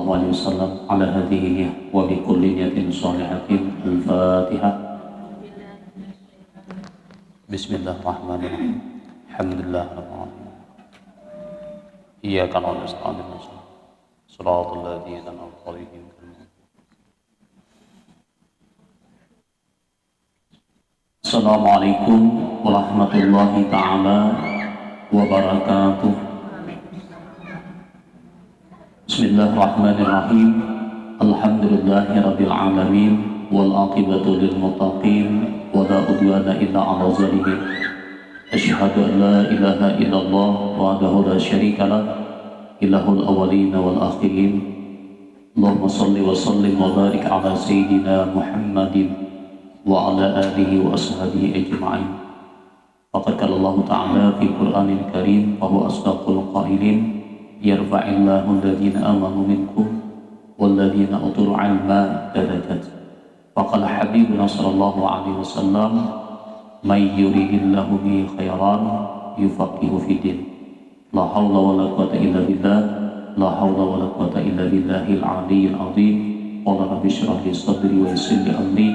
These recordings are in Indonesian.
الله عليه وسلم على هذه النية وبكل نية صالحة. الفاتحة. بسم الله الرحمن الرحيم. الحمد لله رب العالمين. إياك نعبد ونستعين صراط الذين أنعمت عليهم. Assalamualaikum warahmatullahi ta'ala wabarakatuh. Bismillahirrahmanirrahim. Alhamdulillahi rabbil alamin wal aqibatu lil muttaqin wa la udwana illa 'alal zalimin. Asyhadu an la ilaha illallah wahdahu la syarika lah, ilahul awwalin wal akhirin. Allahumma shalli wa sallim wa barik ala sayyidina Muhammadin wa ala alihi wa ashabihi ajma'in. Faqad qala Allah ta'ala fi Qur'anil Karim fa huwa asdaqul qailin yarfa'illahu alladhina amanu minkum walladhina utul 'ilma darajat. Faqala habibuna sallallahu alaihi wasallam may yuridillahu bihi khairan yufaqihu fid-din. La haula wala quwwata illa billah. La haula wala quwwata illa billahil 'aliyyil 'azim. Qala rabbi shrah li sadri wa yassir li amri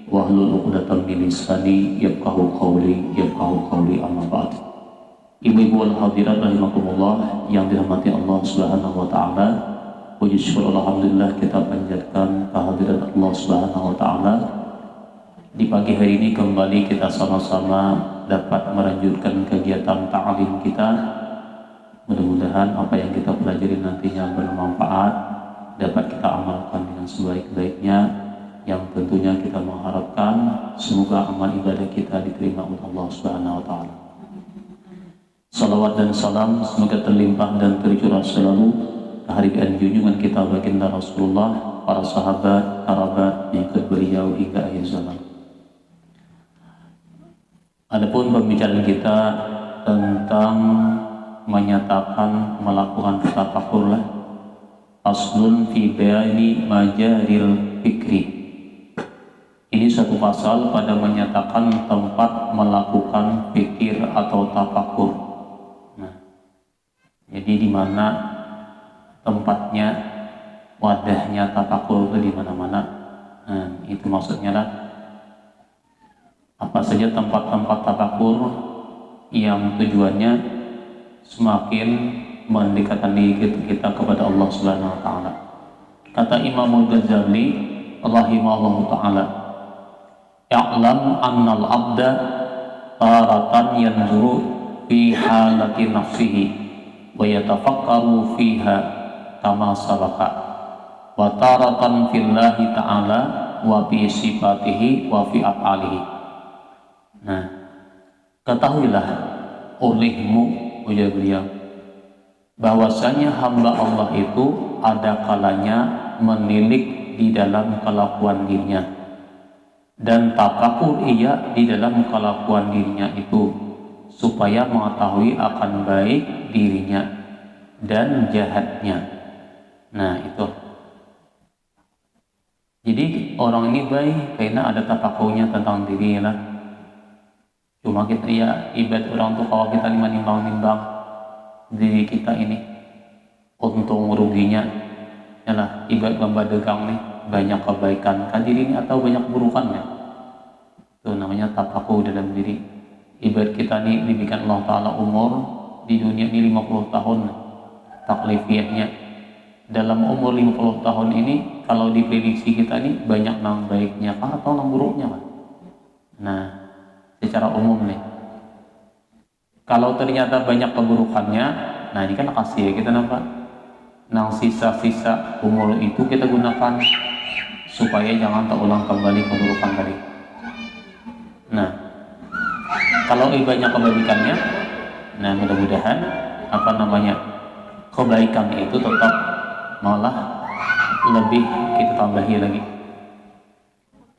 wahlul 'uqdatam min lisani yafqahu qawli amma ba'd. Ibu-ibu wal hadirat rahimakumullah yang dirahmati Allah Subhanahu wa taala, puji syukur alhamdulillah kita panjatkan kehadirat Allah Subhanahu wa taala. Di pagi hari ini kembali kita sama-sama dapat melanjutkan kegiatan ta'lim kita. Mudah-mudahan apa yang kita pelajari nantinya bermanfaat, dapat kita amalkan dengan sebaik-baiknya, yang tentunya kita mengharapkan semoga amal ibadah kita diterima oleh Allah Subhanahu wa taala. Salawat dan salam semoga terlimpah dan tercurah selalu kehadiran junjungan kita baginda Rasulullah, para sahabat, kerabat yang ikut beliau hingga akhir zaman. Adapun pembicaraan kita tentang menyatakan melakukan tafakkur lah. Aslun fi bayani majaril fikri. Ini satu pasal pada menyatakan tempat melakukan fikir atau tafakur. Nah, jadi di mana tempatnya, wadahnya tafakur itu di mana-mana. Nah, itu maksudnya lah. Apa saja tempat-tempat tafakur yang tujuannya semakin mendekatkan diri kita kepada Allah Subhanahu wa taala. Kata Imamul Ghazali rahimahullahu taala, "Ya'lam annal 'abda taratan yanzuru fi halati nafsihi wa yatafakkaru fiha kama sabaka wa taratan fillahi ta'ala wa fi sifatihi wa fi af'alihi." Nah, ketahuilah olehmu, ujar beliau, bahwasanya hamba Allah itu ada kalanya menilik di dalam kelakuan dirinya, dan tafakur ia di dalam kelakuan dirinya itu supaya mengetahui akan baik dirinya dan jahatnya. Nah itu. Jadi orang ini baik karena ada tafakurnya tentang dirinya lah. Cuma kita ya ibarat orang tuh kalau kita nimbang-nimbang diri kita ini untung ruginya, yalah ibarat gambar dagang nih, banyak kebaikan kan diri ini atau banyak burukannya. Itu namanya tafakur dalam diri. Ibarat kita nih diberikan Allah Ta'ala umur di dunia ini 50 tahun taklifiyahnya. Dalam umur 50 tahun ini kalau diprediksi kita nih banyak nang baiknya kah atau nang buruknya kan? Nah, secara umum nih, kalau ternyata banyak keburukannya, nah ini kan kasih ya kita nampak. Nang sisa-sisa umur itu kita gunakan supaya jangan terulang kembali keburukan tadi. Nah, kalau banyak kebaikannya, nah mudah-mudahan kebaikan itu tetap malah lebih kita tambahi lagi.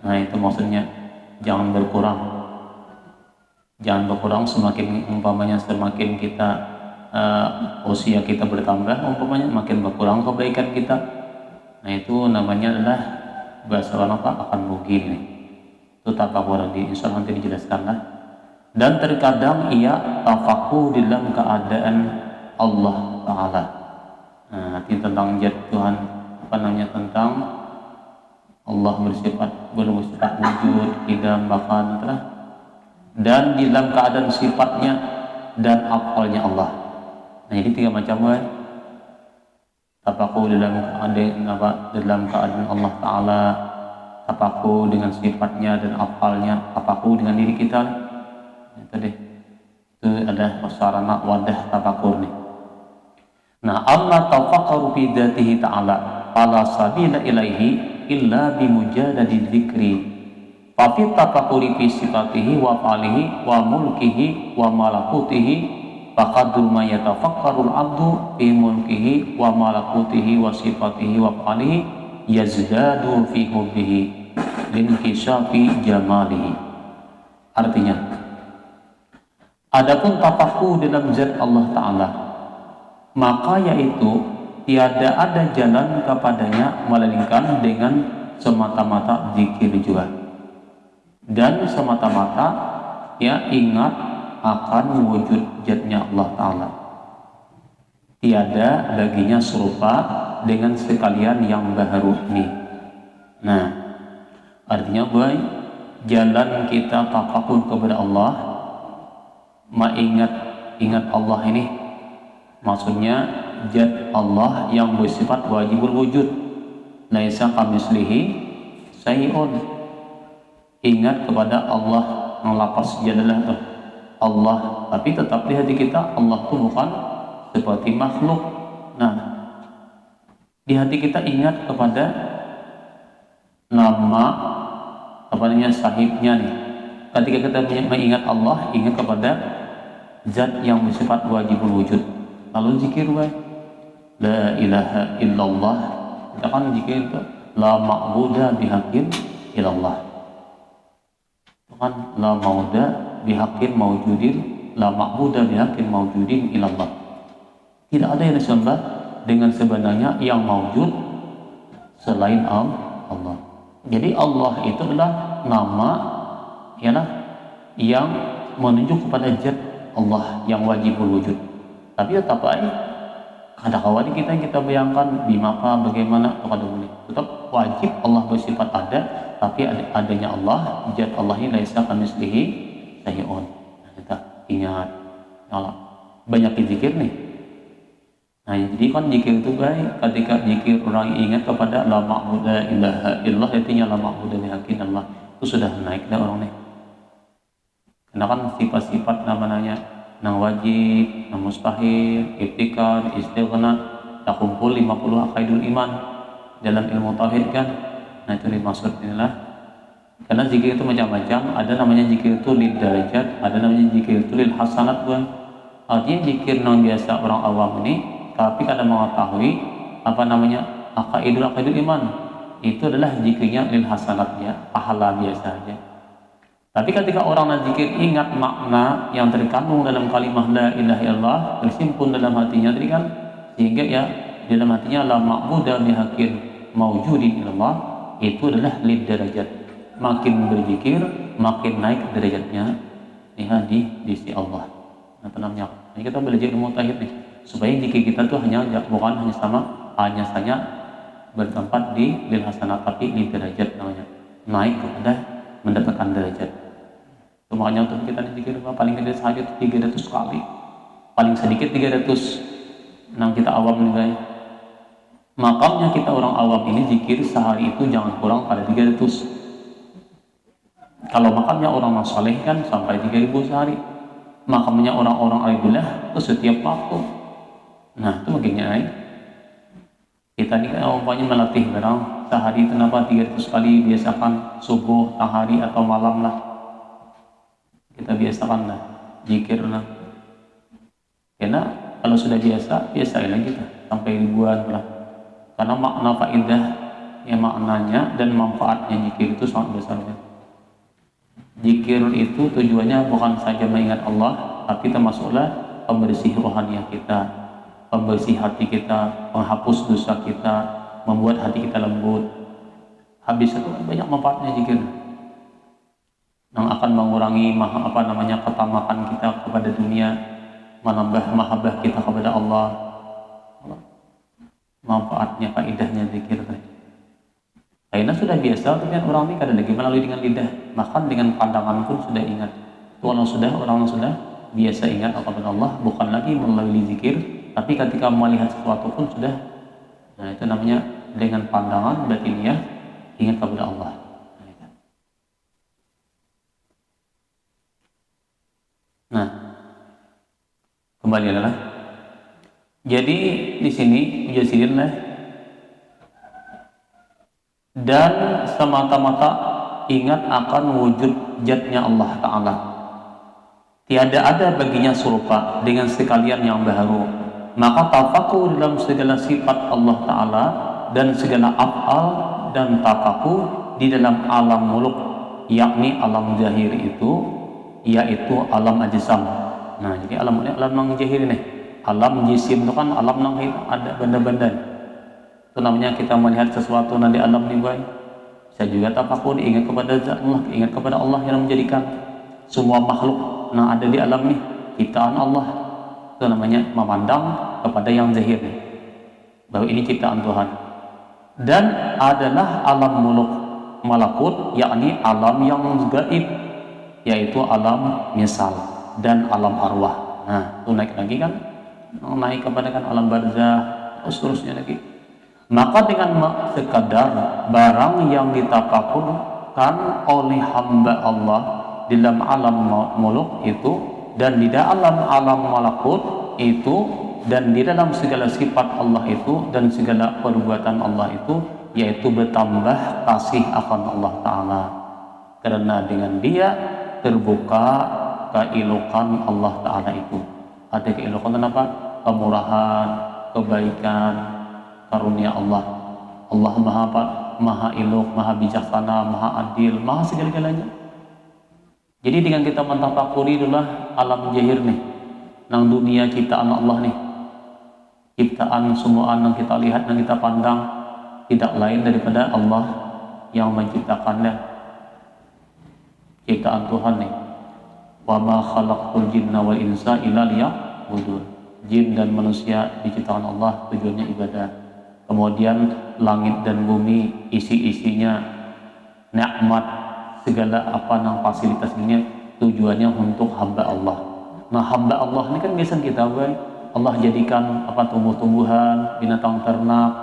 Nah itu maksudnya jangan berkurang. Jangan berkurang, semakin umpamanya semakin kita usia kita bertambah, umpamanya makin berkurang kebaikan kita. Nah itu namanya adalah bahasa orang akan rugi nih. Itu tafakur di insyaallah nanti dijelaskan lah. Dan terkadang ia tafakur dalam keadaan Allah Ta'ala. Nah, arti tentang zat Tuhan tentang Allah bersifat wujud, qidam, baqa, dan di dalam keadaan sifatnya dan afalnya Allah. Nah, jadi 3 macam kan. Tafakur dalam keadaan Allah Ta'ala, tafakur dengan sifatnya dan afalnya, tafakur dengan diri kita. Itu ada sarana wadah tafakur nih. Nah, amma tafakkaru fi dzatihi ta'ala fala sabila ilaihi illa bimujadadi dzikri. Fa fi tafakkuri fi sifatihi wa fa'alihi wa mulkihi wa malakutihi faqadru ma yatafakkaru al-'abdu fi mulkihi wa malakutihi wa sifatihi wa fa'alihi yazdadu fi hubbihi linkishafi jamalihi. Artinya, adapun tafakkur dalam zat Allah Ta'ala, maka yaitu tiada ada jalan kepadanya melainkan dengan semata-mata zikir juga, dan semata-mata ingat akan wujud zatnya Allah Ta'ala. Tiada baginya serupa dengan sekalian yang baharu ini. Nah, artinya jalan kita tafakur kepada Allah, ingat Allah ini, maksudnya zat Allah yang bersifat wajibul wujud, laisa kamitslihi syai'un. Ingat kepada Allah, melapas jadalah Allah, tapi tetap di hati kita Allah itu bukan seperti makhluk. Nah, di hati kita ingat kepada nama sahibnya nih. Ketika kita mengingat Allah, ingat kepada zat yang bersifat wajibul wujud. Lalu zikir la ilaha illallah. Kita kan zikir itu la ma'buda bihaqqin illallah. Itu kan la ma'buda bihaqqin mawjudin, la ma'buda bihaqqin mawjudin illallah. Tidak ada yang disembah dengan sebenarnya yang mawjud selain Allah. Jadi Allah itu adalah nama yang menunjuk kepada zat Allah yang wajibul wujud. Tapi tetap baik, kadang-kadang kita bayangkan bimapa bagaimana tetap wajib Allah bersifat ada, tapi adanya Allah, zat Allah ini laisa kamitslihi syai'un. Nah, kita ingat Allah banyak zikir nih. Nah, jadi kan zikir itu baik. Ketika zikir orang ingat kepada la ma'budu ilaha illallah, artinya la ma'budu bihaqqin Allah, itu sudah naik dah orang nih. Karena kan sifat-sifat namanya nang wajib, nang mustahil, iftikar, istighna, tak kumpul 50 aqaidul iman dalam ilmu tauhid kan. Nah, itu dimaksud inilah. Karena zikir itu macam-macam, ada namanya zikir itu lil darajat, ada namanya zikir itu lil hasanat. Artinya zikir yang biasa orang awam ini, tapi kadang mengetahui aqaidul iman, itu adalah zikirnya lil hasanat, pahala biasa aja. Tapi ketika orang zikir ingat makna yang terkandung dalam kalimat la ilaha illallah, tersimpun dalam hatinya tadi kan, sehingga dalam hatinya la ma'buda bihaqqin mawjudin illallah, itu adalah lid darajat. Makin berzikir, makin naik derajatnya di sisi Allah. Nah, tenangnya. Ini kita belajar ilmu tauhid nih, supaya zikir kita tuh bukan hanya saja bertempat di lil hasanat, tapi lid darajat namanya. Naik kepada mendapatkan derajat. Makanya untuk kita zikir paling tidak sehari 300 kali, paling sedikit 300. Nah, kita awam nih guys, makamnya kita orang awam ini zikir sehari itu jangan kurang pada 300. Kalau makamnya orang saleh kan sampai 3000 sehari, makamnya orang-orang alhamdulillah itu setiap waktu. Nah, itu makanya kita ini kan umpamanya melatih barang sehari itu 300 kali, biasakan subuh, tengah hari atau malam lah. Kita biasakan lah zikir lah. Karena kalau sudah biasain lagi kita sampai ribuan lah. Karena makna faidah maknanya dan manfaatnya zikir itu sangat besar. Zikir itu tujuannya bukan saja mengingat Allah, tapi termasuklah pembersih rohaniah kita, pembersih hati kita, menghapus dosa kita, membuat hati kita lembut. Habis itu banyak manfaatnya zikir, yang akan mengurangi ketamakan kita kepada dunia, menambah mahabbah kita kepada Allah. Manfaatnya, faedahnya zikir. Sebagian sudah biasa, tapi kan orang ini kadang lagi melalui dengan lidah, makan dengan pandangan pun sudah ingat. Itu orang sudah biasa ingat kepada Allah, bukan lagi melalui zikir, tapi ketika melihat sesuatu pun sudah, nah itu namanya dengan pandangan batiniah ingat kepada Allah. Nah, kembali adalah, jadi di sini menjadi dan semata-mata ingat akan wujud zatnya Allah Ta'ala. Tiada ada baginya serupa dengan sekalian yang baru. Maka tafakur dalam segala sifat Allah Ta'ala dan segala af'al dan tafakur di dalam alam muluk, yakni alam zahir itu, yaitu alam ajsam. Nah, jadi alam yang zahir ini, alam jisim itu kan alam yang ada benda-benda. Itu namanya kita melihat sesuatu nanti alam ini baik. Saya juga tafakur ingat kepada Allah, ingat kepada Allah yang menjadikan semua makhluk yang ada di alam ini ciptaan Allah. Itu namanya memandang kepada yang zahir nih, bahwa ini ciptaan Tuhan. Dan adalah alam muluk malakut, yakni alam yang gaib, yaitu alam misal dan alam arwah. Nah, itu naik lagi kan, naik kepada kan alam barzah, seterusnya lagi. Maka dengan sekadar barang yang ditafakurkan oleh hamba Allah di dalam alam muluk itu, dan di dalam alam malakut itu, dan di dalam segala sifat Allah itu dan segala perbuatan Allah itu, yaitu bertambah kasih akan Allah Ta'ala, karena dengan dia terbuka keilukan Allah Ta'ala itu. Ada keilukan apa? Kemurahan, kebaikan, karunia Allah. Allah maha iluk, maha bijaksana, maha adil, maha segala-galanya. Jadi dengan kita mentafakuri itulah alam zahir nih, nang dunia ciptaan Allah nih, ciptaan semua yang kita lihat, yang kita pandang, tidak lain daripada Allah yang menciptakannya, ciptaan Tuhan nih. Wa ma khalaqtul jinna wal insa illa liya'budun. Jin dan manusia diciptakan Allah tujuannya ibadah. Kemudian langit dan bumi isi-isinya nikmat, segala apa nang fasilitas ini tujuannya untuk hamba Allah. Nah, hamba Allah ini kan biasa kita Allah jadikan apa tumbuh-tumbuhan, binatang ternak,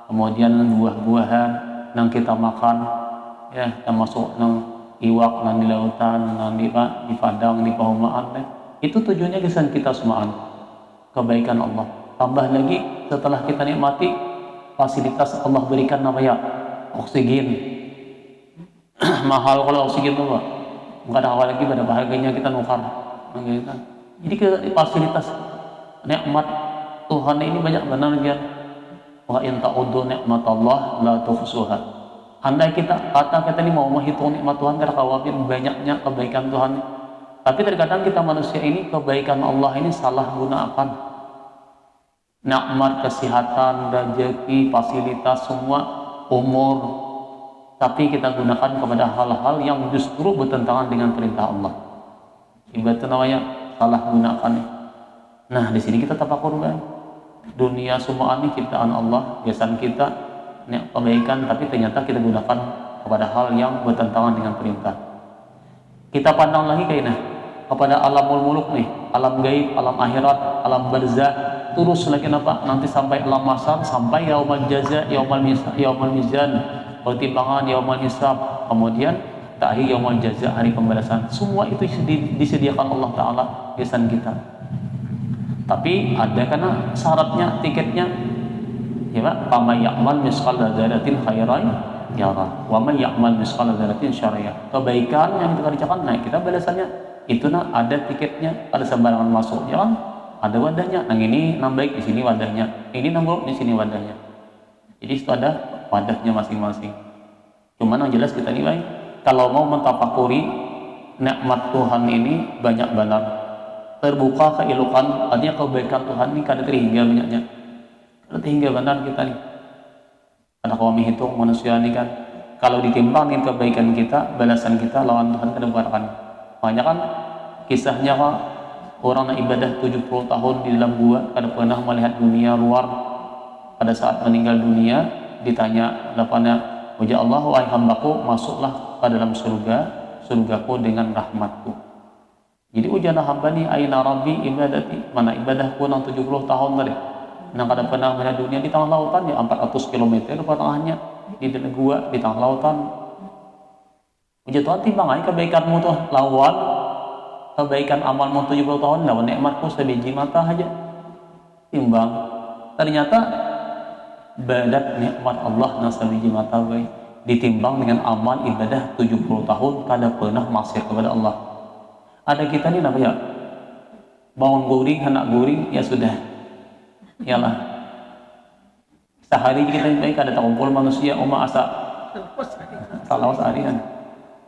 kemudian buah-buahan nang kita makan, ya, termasuk nang iwak nang di lautan, nang di padang, di pahumaan, itu tujuannya kesan kita semaan kebaikan Allah. Tambah lagi setelah kita nikmati fasilitas Allah berikan namanya oksigen. Mahal kalau oksigen tuh, Pak. Enggak ada awal lagi pada bahagianya kita nukar. Jadi fasilitas nikmat Tuhan ini banyak benar dia. Wa in ta'uddu nikmatallah la tuhsuha. Andai kita ini mau menghitung nikmat Tuhan, karena khawatir banyaknya kebaikan Tuhan. Tapi terkadang kita manusia ini kebaikan Allah ini salah gunakan. Nikmat kesehatan, rezeki, fasilitas semua, umur, tapi kita gunakan kepada hal-hal yang justru bertentangan dengan perintah Allah. Itu namanya salah gunakan. Nah, di sini kita tafakur kan, dunia semua ini ciptaan Allah, biasan kita kebaikan, tapi ternyata kita gunakan kepada hal yang bertentangan dengan perintah. Kita pandang lagi kayaknya kepada alamul muluk nih, alam gaib, alam akhirat, alam barzah, terus lagi apa? Nanti sampai alam mahsyar, sampai yaumul jaza, yaumul mizan, pertimbangan, yaumul hisab, kemudian takhir yaumul jaza, hari pembalasan. Semua itu disediakan Allah Ta'ala biasan kita. Tapi ada karena syaratnya, tiketnya, ya Pak, "Faman ya'mal misqala dzarratin khairan yarah, wa man ya'mal misqala dzarratin syarran." Kebaikan yang kita kerjakan, nah kita balasannya itu ada tiketnya, ada sembarangan masuk, ya kan? Ada wadahnya. Yang ini nang baik di sini wadahnya, ini nang buruk di sini wadahnya. Jadi itu ada wadahnya masing-masing. Cuman yang jelas kita nilai, kalau mau mentafakuri nikmat Tuhan ini banyak benar, terbuka keilukan, artinya kebaikan Tuhan ini kada terhingga banyaknya, kada terhingga benar kita nih. Karena kalau menghitung manusia ini kan, kalau ditimbangin kebaikan kita, balasan kita lawan Tuhan kada barakan. Makanya kan kisahnya kok orang yang ibadah 70 tahun di dalam gua, kada pernah melihat dunia luar. Pada saat meninggal dunia ditanya, "Lapanya Ujar Allah, wahai hambaku, masuklah ke dalam surgaku dengan rahmatku. Jadi ujar hamba ni, aina rabbi ibadati, mana ibadahku nang 70 tahun tadi. Nang kada pernah mana dunia di tengah lautan ya 400 km pertengahannya di dalam gua di tengah lautan. Ujar Tuhan, timbang aja kebaikanmu tuh lawan kebaikan amalmu 70 tahun lawan nikmatku sebiji mata aja. Timbang. Ternyata badat nikmat Allah na sebiji mata baik ditimbang dengan amal ibadah 70 tahun kada pernah maksiat kepada Allah. Ada kita ni namanya bangun guring, hendak guring, ya sudah. Yalah. Sehari kita baik ada tak kumpul manusia asa salah seharian.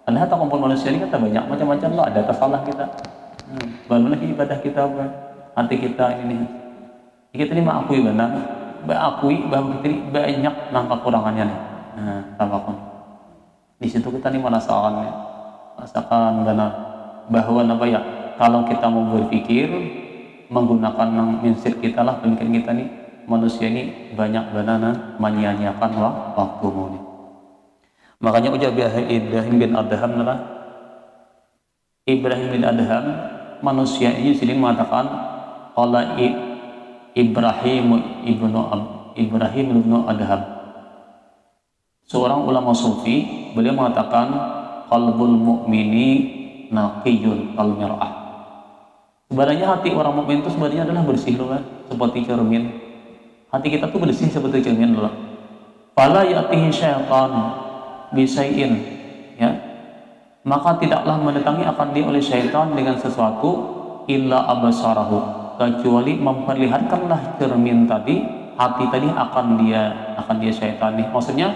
Ada tak kumpul manusia ni kata banyak macam-macam lah, ada kesalah kita. Baru lagi ibadah kita hati kita ini. Kita ni mengakui benar, mengakui bahwa kita ni banyak nang kekurangannya nih. Sama pun. Di situ kita ni merasakan benar bahwa apa ya, kalau kita mau berpikir menggunakan mindset kita lah, pemikiran kita nih, manusia ini banyak benar menyia-nyiakan waktu ini. Makanya ujar Ibrahim bin Adham lah, Ibrahim bin Adham manusia ini sendiri mengatakan qala Ibrahim ibnu Adham, seorang ulama sufi, beliau mengatakan qalbul mu'mini naqiyun al-mir'ah. Sebenarnya hati orang mukmin itu sebenarnya adalah bersih loh kan, seperti cermin. Hati kita tuh bersih seperti cermin loh. Fala ya'tihi syaitan bisai'in, ya. Maka tidaklah mendatangi akan dia oleh syaitan dengan sesuatu illa abasarahu, kecuali memperlihatkanlah cermin tadi, hati tadi akan dia syaitan nih. Maksudnya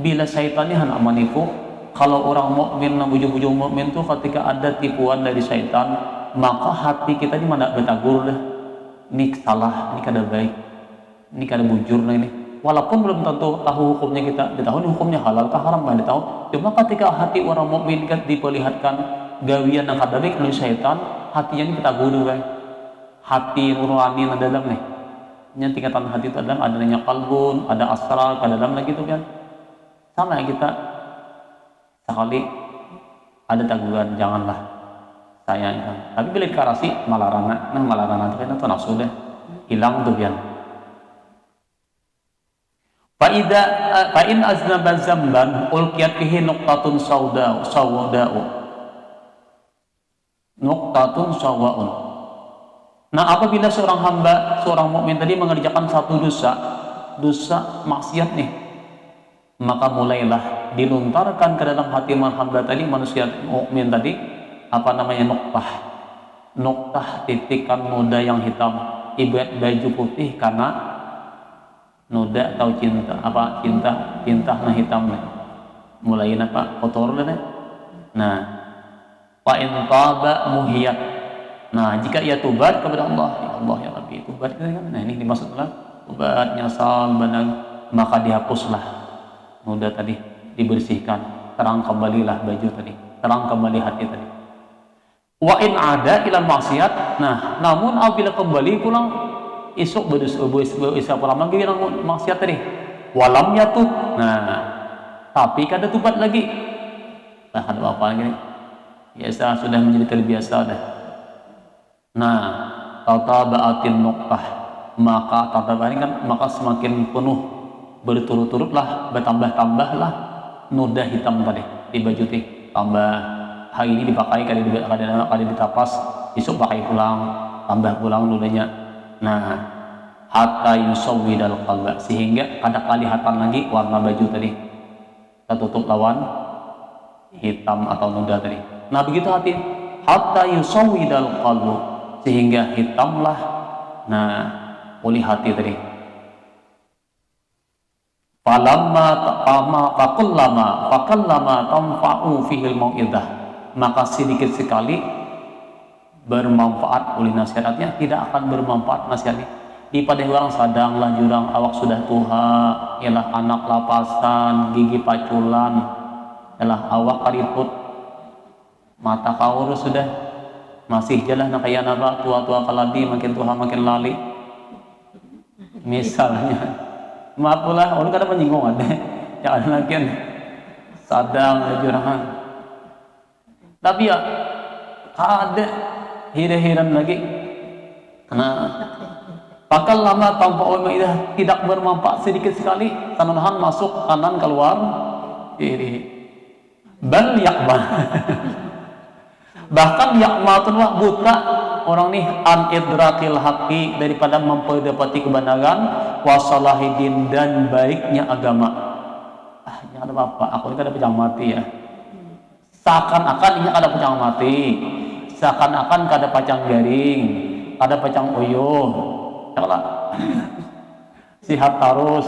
bila syaitan ini hendak menipu, kalau orang mukmin na bujuk-bujuk mukmin tuh ketika ada tipuan dari syaitan, maka hati kita ini mana bertagur dah. Ini salah, ini kada baik, ini kada bujur nah ini. Walaupun belum tentu tahu hukumnya, kita tahu ini hukumnya halal kah haram kan tahu. Cuma ketika hati orang mukmin kan diperlihatkan gawian yang kada baik oleh syaitan, hatinya ini bertagur dah. Hati nurani yang dalam nih. Yang tingkatan hati itu dalam ada namanya qalbun, ada asrar, kada dalam lagi tuh kan. Sama ya kita sekali ada taguan janganlah sayang kan. Tapi bila dikarasi malarana, malarana itu kan nafsu deh hilang tuh kan. Fa in aznaba zamban ulqiyat fihi nuqtatun sawda'u. Nuqtatun sawa'un. Nah, apabila seorang hamba, seorang mukmin tadi mengerjakan satu dosa maksiat nih, maka mulailah dilontarkan ke dalam hati hamba tadi, manusia mukmin tadi, apa namanya, nuqtah titikan noda yang hitam, ibarat baju putih karena noda atau cinta nah hitam nih, mulai apa kotor nih. Nah, wa in taba muhiyat. Nah, jika ia tobat kepada Allah, ya Allah ya Rabbi, tobat kan. Nah, ini dimaksudlah tobat nyesal benar, maka dihapuslah noda tadi, dibersihkan, terang kembalilah baju tadi, terang kembali hati tadi. Wa in ada ilal maksiat. Nah, namun apabila kembali pulang esok berdosa pulang lagi yang maksiat tadi, walam yatub. Nah, tapi kada tobat lagi. Nah, ada apa lagi? Biasa sudah menjadi terbiasa dah. Nah, tataba'atin nuqtah, maka tataba'in kan, maka semakin penuh berturut-turutlah, bertambah-tambahlah noda hitam tadi di baju teh. Tambah hari ini dipakai, kali ditapas, besok pakai pulang, tambah pulang nodanya. Nah, hatta yusawwidal qalba, sehingga kada kelihatan lagi warna baju tadi, tertutup lawan hitam atau noda tadi. Nah, begitu hati, hatta yusawwidal qalbu, sehingga hitamlah oleh hati tadi. Fakallama tanfa'u fihil mau'idah, maka sedikit sekali bermanfaat oleh nasihatnya, tidak akan bermanfaat nasihatnya. Di pada orang sadang lah jurang awak sudah tuha, ialah anak lapasan, gigi paculan, ialah awak kariput, mata kaur sudah masih jalan nak kaya napa tua-tua kaladi, makin tua makin lali misalnya. Maaf pula, orang kadang menyinggung ada. Ya ada lagi kan sadang jurahan. Tapi ya ada hira-hiran lagi. Nah, pakal lama tanpa Umaydah tidak bermanfaat sedikit sekali. Tanahan masuk kanan keluar kiri. Bal yakma. Bahkan yakmatun wa buta orang nih an idrakil haqqi daripada memperdapati kebenaran wasalahidin dan baiknya agama. Jangan ada apa, aku ini ada pejang mati ya. Seakan-akan ini ada pejang mati, seakan-akan ada pacang garing, ada pacang uyuh. Salah. Sihat terus,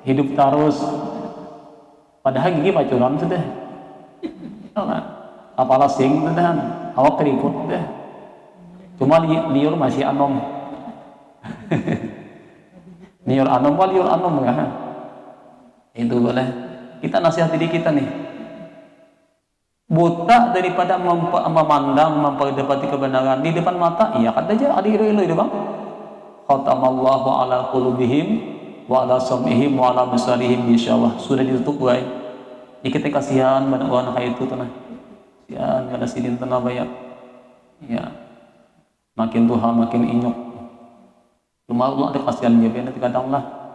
hidup terus. Padahal gigi pacuran sudah. Salah. Apalah sing sudah, awak keriput deh. Cuma liur masih anom. Liur anom, liur anom enggak? Itu boleh. Kita nasihat diri kita nih. Buta daripada memandang, memperdapati kebenaran di depan mata, iya kan aja ada ilu-ilu itu bang. Khatamallahu ala qulubihim wa ala sam'ihim wa ala basarihim insyaallah sudah ditutup baik. Jadi kita kasihan pada orang kayak itu tanah. Kasihan kada sidin tanah banyak. Ya. Makin Tuhan makin inyuk. Cuma Allah ada kasihan dia nanti kadang lah.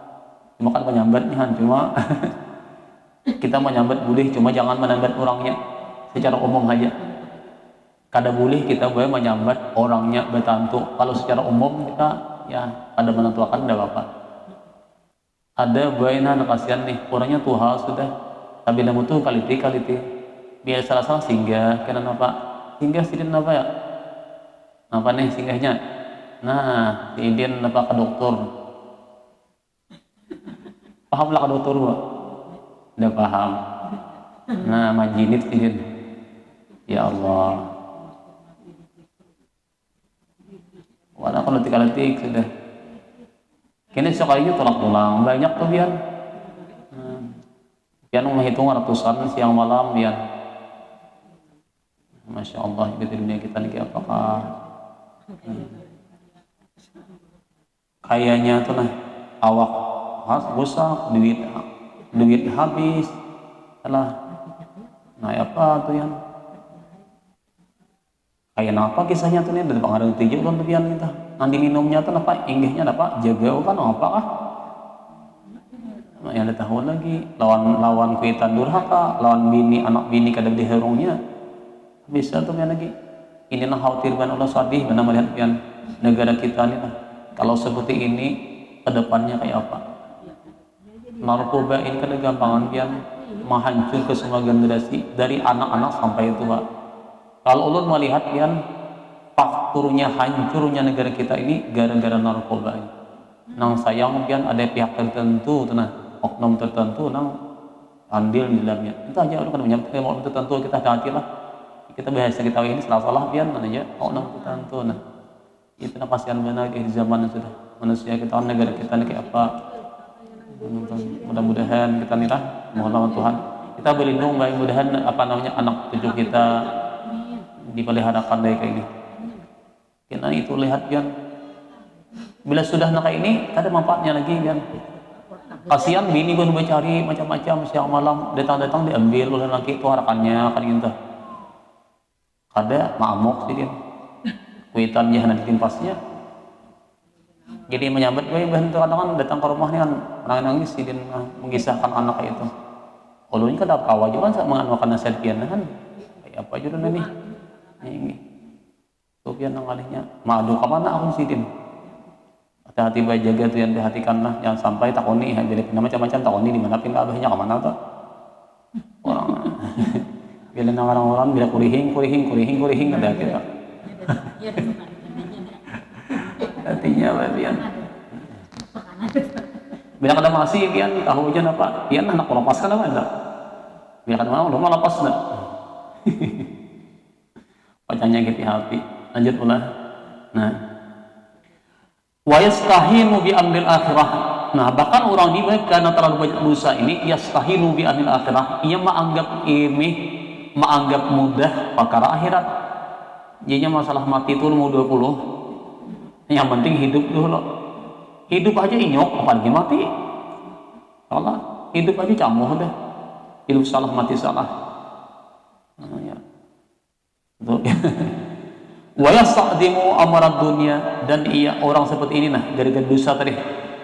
Cuma kan menyambatnya cuma kita menyambat boleh cuma jangan menyambat orangnya secara umum aja. Kada boleh kita boleh menyambat orangnya bertantu. Kalau secara umum kita ya ada menentukan tidak apa-apa. Ada buayna kasihan nih orangnya Tuhan sudah tapi namun tuh kaliti biar salah singgah karena apa singgah sidin apa ya apa nih singgahnya nah sidin apa ke dokter paham lah ke dokter Pak udah paham nah majinit sidin ya Allah walau kalau letik sudah kini sekalinya tolak pulang banyak tuh biar pian menghitung ratusan siang malam pian Masya Allah di dunia kita nih apakah kayaknya tuh nah awak rusak duit habis lah nah apa tuh yang kayak apa kisahnya tuh nih dari pengaruh tujuh kan tuh pian kita nanti minumnya tuh apa inggihnya apa jaga kan apa yang ada tahun lagi lawan kuitan durhaka lawan anak bini kada diherungnya bisa tuh yang lagi ini nah khawatir kan Allah sadih karena melihat yang negara kita nih kalau seperti ini kedepannya kayak apa narkoba ini kada gampangan pian menghancur ke semua generasi dari anak-anak sampai tua kalau Allah melihat pian fakturnya hancurnya negara kita ini gara-gara narkoba ini nang sayang pian ada pihak tertentu tenah oknum tertentu nang andil di dalamnya itu aja orang kan menyebut oknum tertentu kita hati lah kita bahasa kita ini salah pian aja oknum tertentu nah itu nah kasihan benar di zaman yang sudah manusia kita negara kita ini kayak apa mudah-mudahan kita nih lah mohon Tuhan kita berlindung baik mudahan apa namanya anak cucu kita dipeliharakan dari kayak ini karena itu lihat pian bila sudah nak ini ada manfaatnya lagi pian kasihan bini pun mencari macam-macam siang malam datang-datang diambil oleh laki itu harapannya kan gitu ada ma'amuk sih dia kuitan jahanam ditimpasnya jadi menyambut gue bantu kadang datang ke rumahnya kan nangis sih dia mengisahkan anak itu kalau ini kan ada kawan juga kan menganukan nasihat pian kan kayak apa juga nih ini tuh pian nangalinya madu kemana aku sih dia hati-hati baik jaga tuh yang dihatikanlah jangan sampai takoni jadi macam-macam takoni di mana pindah abahnya kemana tuh orang bila orang-orang bila kurihing ada kita artinya apa pian bila kada masih pian tahu aja apa pian anak lepas kan apa enggak bila kada mau rumah lepas enggak wajahnya gitu hati lanjut pula nah wa yastahinu bi amril akhirah nah bahkan orang ini karena terlalu banyak dosa ini yastahinu bi amril akhirah ia menganggap mudah perkara akhirat jadinya masalah mati itu umur 20 yang penting hidup dulu hidup aja inyok apalagi mati Allah hidup aja camuh deh, hidup salah mati salah. Nah, ya. Wa yasta'dimu amarat dunia, dan ia orang seperti ini nah gara-gara dosa tadi.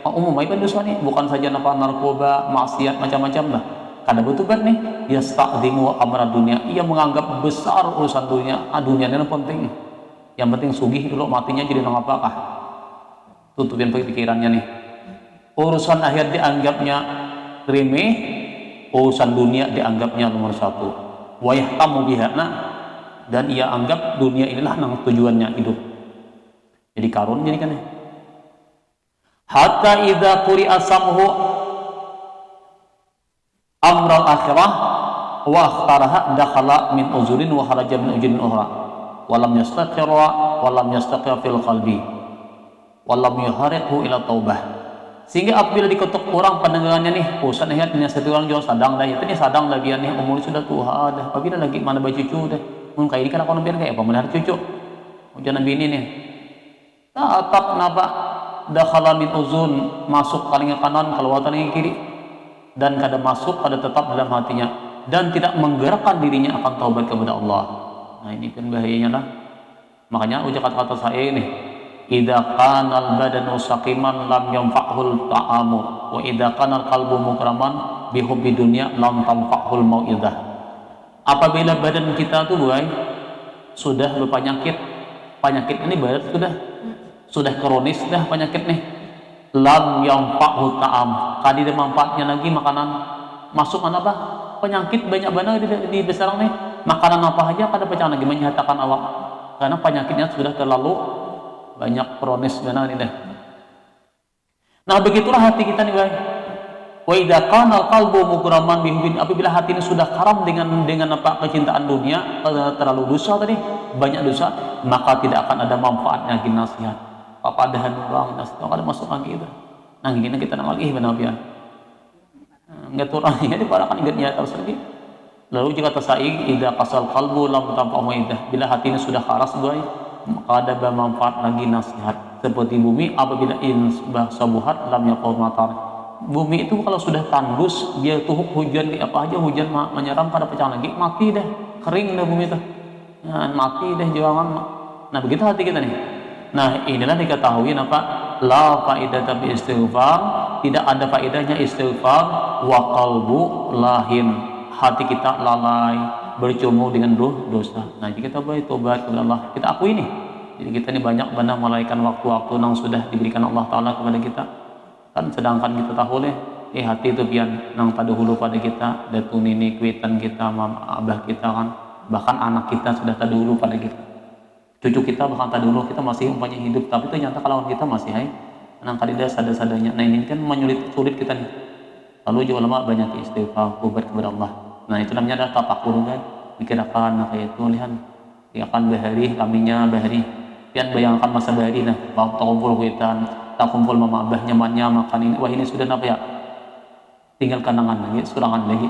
Umum apa dosa nih, bukan saja narkoba, maksiat macam-macam lah. Kada betul kan nih, yasta'dimu amarat dunia, ia menganggap besar urusan dunia. Dunia ini penting. Yang penting sugih dulu, matinya jadi nang apakah? Tutupin pikirannya nih. Urusan akhir dianggapnya remeh, urusan dunia dianggapnya nomor satu. Wa yahtamu biha, dan ia anggap dunia inilah nang tujuannya hidup. Jadi karun jadi kan. Hatta idza quri'a samhu amral akhirah wa akhtaraha dakhala min uzurin wa kharaja min ujurin ukhra wa lam yastaqir fil qalbi wa lam yuhariqhu ila taubah. Sehingga apabila diketuk orang pendengarannya nih, urusan ayat ini satu orang jual sadang dah, itu nih sadang dah biar nih umur sudah tua dah, apabila lagi mana bayi cucu dah, kayak ini kan aku biar kayak apa melihara cucu, jangan bini nih, tak kenapa dakhala min uzun, masuk paling kanan keluar paling kiri, dan kada masuk pada tetap dalam hatinya, dan tidak menggerakkan dirinya akan taubat kepada Allah. Nah ini kan bahayanya lah. Makanya ucap kata-kata saya ini, idza kana al-badanu saqiman lam yanfa'hul ta'amu wa idza kana al-qalbu mukraman bi hubbi dunya lam tanfa'hul mau'idah. Apabila badan kita tuh sudah berpenyakit, penyakit ini badan sudah kronis dah penyakit nih, lam yanfa'hul ta'am, kada ada manfaatnya lagi makanan. Masuk apa? Penyakit banyak banget di besar nih. Makanan apa aja kada pecah lagi menyatakan awak, karena penyakitnya sudah terlalu banyak kronis benar ini deh. Nah begitulah hati kita nih guys. Wa idza kana al-qalbu mughraman bihubin, apabila hati ini sudah karam dengan apa kecintaan dunia, terlalu dosa tadi, banyak dosa, maka tidak akan ada manfaatnya lagi nasihat. Papadahan orang nasihat kada masuk lagi itu. Nah gini kita nang lagi benar biar. Enggak turun ya di para kan ingatnya terus lagi. Lalu jika tasai idza qasal qalbu lam tanfa'u idah, bila hati ini sudah keras guys, maka ada bermanfaat lagi nasihat. Seperti bumi apabila insbah sabuhat lam yaqul matar. Bumi itu kalau sudah tandus, dia tuh hujan apa aja hujan menyeram pada pecah lagi, mati dah, kering dah bumi itu. Nah, mati dah juangan. Nah begitu hati kita nih. Nah inilah diketahui apa? La faidata bi istighfar, tidak ada faedahnya istighfar, wa qalbu lahin, hati kita lalai bercumbu dengan dosa. Nah jika kita tobat kepada Allah, kita akui ini. Jadi kita ini banyak benar melaikan waktu-waktu yang sudah diberikan Allah Taala kepada kita. Kan sedangkan kita tahu hati itu pian nang tadahulu pada kita, datu nini kuitan kita, abah kita kan, bahkan anak kita sudah tadahulu pada kita. Cucu kita bahkan tadahulu kita masih umpamanya hidup, tapi ternyata kalau kita masih nang kadida sadar-sadarnya. Nah ini kan sulit kita nih. Lalu juga ulama banyak istighfar, tobat kepada Allah. Nah itu namanya adalah tafakur kan, pikirkan kayak itu lihat, akan bahari kaminya bahari, pian bayangkan masa bahari nah, tak kumpul kuitan, tak kumpul mama abah nyamannya makan ini, wah ini sudah apa ya? Tinggal kanangan lagi, surangan deh,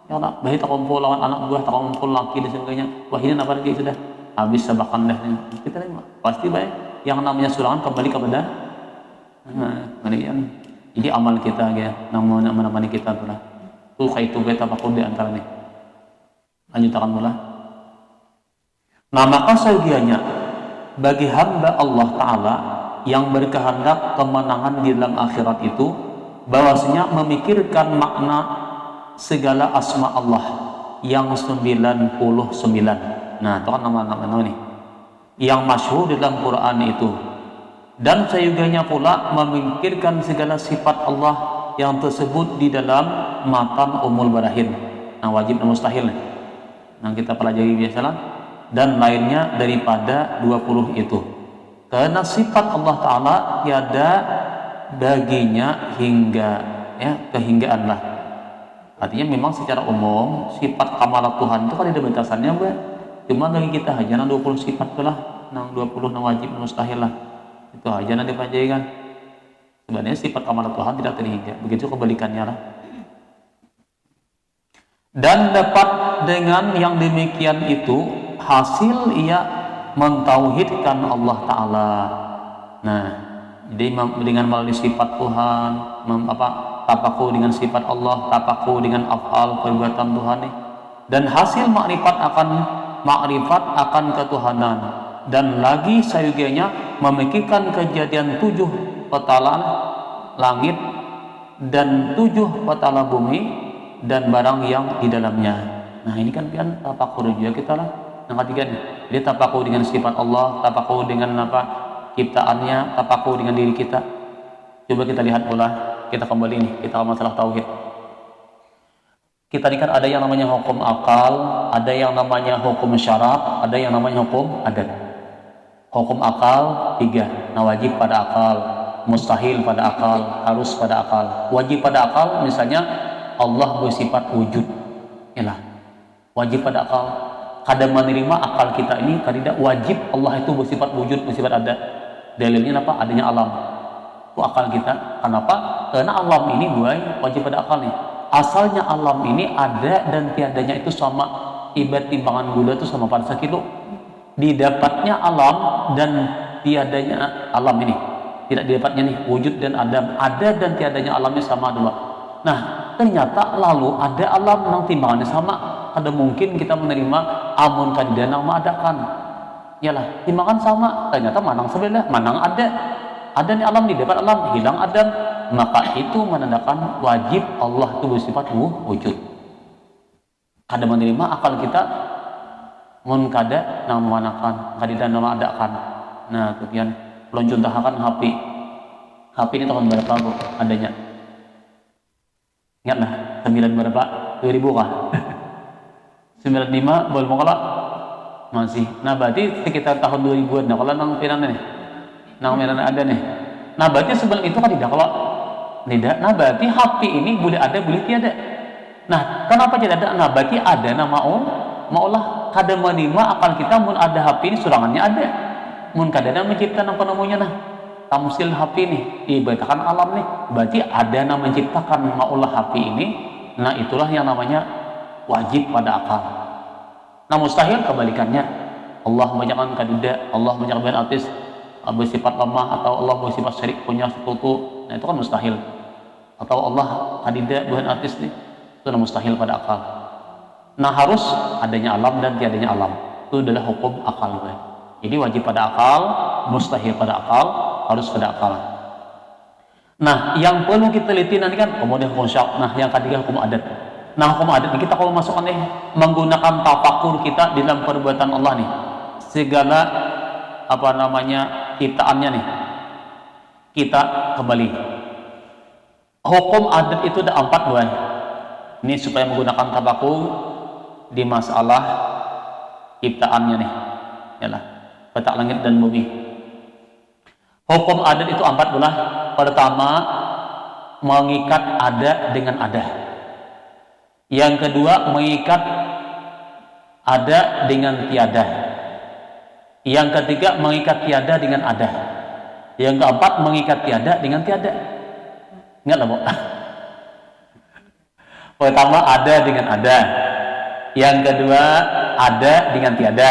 ya tak bahari tak kumpul lawan anak buah, tak kumpul laki dan sebagainya, wah ini apa lagi sudah habis sabakan dah, kita pasti baik. Yang namanya surangan kembali kepada kemudian jadi amal kita ya, nama kita tu lah. Tu kaitu kita pakun di antara nih. Lanjutkan mula. Nah maka segianya bagi hamba Allah Taala yang berkehendak kemenangan di dalam akhirat itu, bahwasanya memikirkan makna segala asma Allah yang 99. Nah itu kan nama-nama nih yang masyhur dalam Quran itu, dan sayuganya pula memikirkan segala sifat Allah yang tersebut di dalam matan umul barahin, nah wajib dan mustahil yang kita pelajari biasalah, dan lainnya daripada 20 itu, karena sifat Allah Ta'ala tiada baginya hingga kehinggaan lah. Artinya memang secara umum sifat kamalat Tuhan itu kan ada batasannya cuma bagi kita aja 20 sifat lah, 20 wajib mustahil lah, itu aja nanti dipelajari kan. Sebenarnya sifat kamalat Tuhan tidak terhingga, begitu kebalikannya lah. Dan dapat dengan yang demikian itu hasil ia mentauhidkan Allah Taala. Nah, jadi dengan melalui sifat Tuhan, tafakur dengan sifat Allah, tafakur dengan afal perbuatan Tuhan nih. Dan hasil makrifat akan ketuhanan. Dan lagi sayugenya memikirkan kejadian 7 petala langit dan 7 petala bumi dan barang yang di dalamnya. Nah ini kan tafakur juga kita lah. Yang ketiga nih, dia tafakur dengan sifat Allah, tafakur dengan ciptaannya, tafakur dengan diri kita. Coba kita lihat pula, kita kembali nih, kita masalah tauhid. Kita ini kan ada yang namanya hukum akal, ada yang namanya hukum syarak, ada yang namanya hukum adat. Hukum akal 3, nah wajib pada akal, mustahil pada akal, harus pada akal. Wajib pada akal misalnya Allah bersifat wujud, yalah. Wajib pada akal, kadang menerima akal kita ini tidak wajib Allah itu bersifat wujud, bersifat ada. Dalilnya apa? Adanya alam. Itu akal kita. Kenapa? Karena alam ini wajib pada akal nih. Asalnya alam ini ada dan tiadanya itu sama. Ibarat timbangan gula itu sama pada 1 kilo. Didapatnya alam dan tiadanya alam ini, tidak didapatnya nih wujud dan adam, ada dan tiadanya alamnya sama dulu. Nah ternyata lalu ada alam yang timbangannya sama. Ada mungkin kita menerima amun kadidana ma'adakan, yalah timbangan sama, ternyata manang sebelah, manang ada nih alam, didapat alam, hilang adam, maka itu menandakan wajib Allah itu bersifat wujud. Kada menerima akal kita mun kada nang manakan kadida nama adakan. Nah kemudian belum contohkan HP ini tahun berapa bu adanya? Ingat lah 9 berapa? 2000 kah? 95 belum kalah masih. Nah berarti sekitar tahun 2000-an. Nah kalau nang piran nih, nang piran ada nih. Nah berarti sebelum itu kan tidak kalau tidak. Nah berarti HP ini boleh ada boleh tiada. Nah kenapa tidak ada? Nah berarti ada nama maulah kada menerima akal kita mun ada HP ini surangannya ada. Mun kada ada menciptakan apa namanya nah. Tamsil HP ini ibaratkan alam nih. Berarti ada nama menciptakan maulah HP ini. Nah itulah yang namanya wajib pada akal. Nah mustahil kebalikannya. Allah menyaksikan kadida, Allah menyaksikan artis bersifat lemah atau Allah bersifat syirik punya sekutu. Nah itu kan mustahil. Atau Allah kadida bukan artis nih. Itu mustahil pada akal. Nah harus adanya alam dan tiadanya alam. Itu adalah hukum akal. Jadi wajib pada akal, mustahil pada akal, harus pada akal. Nah yang perlu kita teliti nanti kan kemudian hukum syarak. Nah yang ketiga hukum adat. Nah hukum adat ini kita kalau masukkan nih menggunakan tafakur kita di dalam perbuatan Allah nih, segala ciptaannya nih kita kembali. Hukum adat itu ada 4 buah. Ini supaya menggunakan tafakur di masalah ciptaannya nih, yalah petak langit dan bumi. Hukum adat itu 4 buah. Pertama, mengikat ada dengan ada. Yang kedua, mengikat ada dengan tiada. Yang ketiga, mengikat tiada dengan ada. Yang keempat, mengikat tiada dengan tiada. Ingat lah, Bu. Pertama, ada dengan ada. Yang kedua, ada dengan tiada.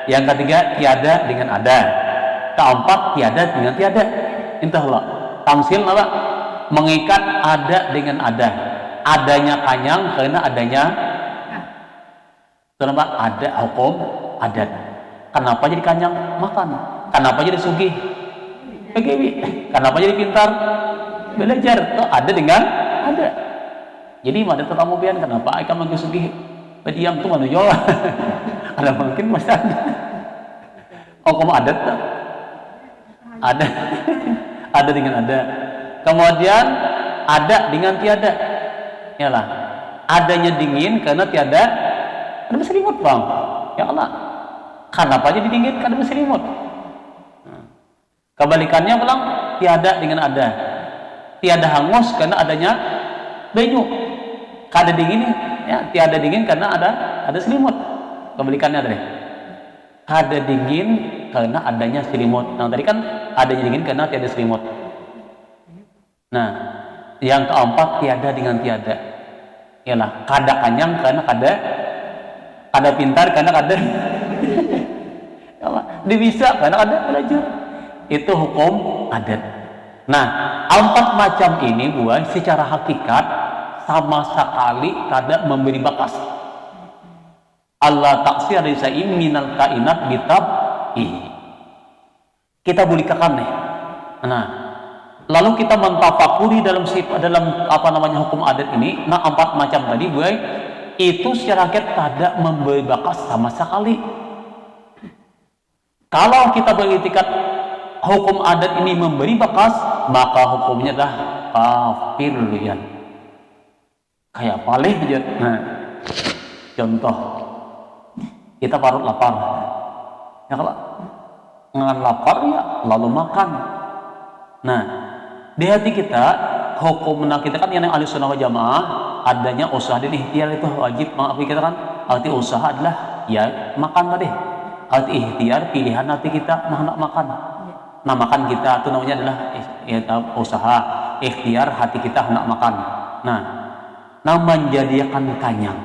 Yang ketiga, tiada dengan ada. Keempat, tiada dengan tiada. Intahlah. Tamsil apa? Mengikat ada dengan ada. Adanya kanyang karena adanya. Kenapa? Ada hukum adat. Kenapa jadi kanyang? Makan. Kenapa jadi sugih? Begitu. Kenapa jadi pintar? Belajar. Tuh ada dengan ada. Jadi ada tetamu pian kenapa akan mangke sugih? Berdiam tuh mana jual? Ada mungkin masih ada. Hukum adat tuh. Ada. Ada dengan ada. Kemudian ada dengan tiada. Yalah. Adanya dingin karena tiada ada berselimut, Bang. Ya Allah. Kenapa jadi dingin? Karena berselimut. Kebalikannya bilang tiada dengan ada. Tiada hangus karena adanya banyu. Kada dingin ya, tiada dingin karena ada selimut. Kebalikannya tadi. Kada dingin karena adanya selimut. Nah, tadi kan adanya dingin karena tiada selimut. Nah, yang keempat tiada dengan tiada. Yalah, kada kanyang karena kada pintar karena kada bisa karena kada belajar. Itu hukum adat. Nah, empat macam ini buat secara hakikat sama sekali kada memberi bakas. Allah taksir risaim minal kainat bitab kita boleh kakan nih. Nah, lalu kita mentafakuri dalam hukum adat ini. Nah, empat macam tadi buat itu secara hakikat kada memberi bakas sama sekali. Kalau kita beritikat hukum adat ini memberi bakas, maka hukumnya dah kafir ya. Kayak palih aja. Nah, contoh kita parut lapar. Ya kalau ngan lapar ya lalu makan. Nah, di hati kita hukum kita kan yang ahli sunnah wal jamaah adanya usaha dan ikhtiar itu wajib. Maaf kita kan arti usaha adalah ya makan tadi. Arti ikhtiar pilihan hati kita nak makan. Nah, makan kita itu namanya adalah usaha, ikhtiar hati kita nak makan. Nah, menjadikan kenyang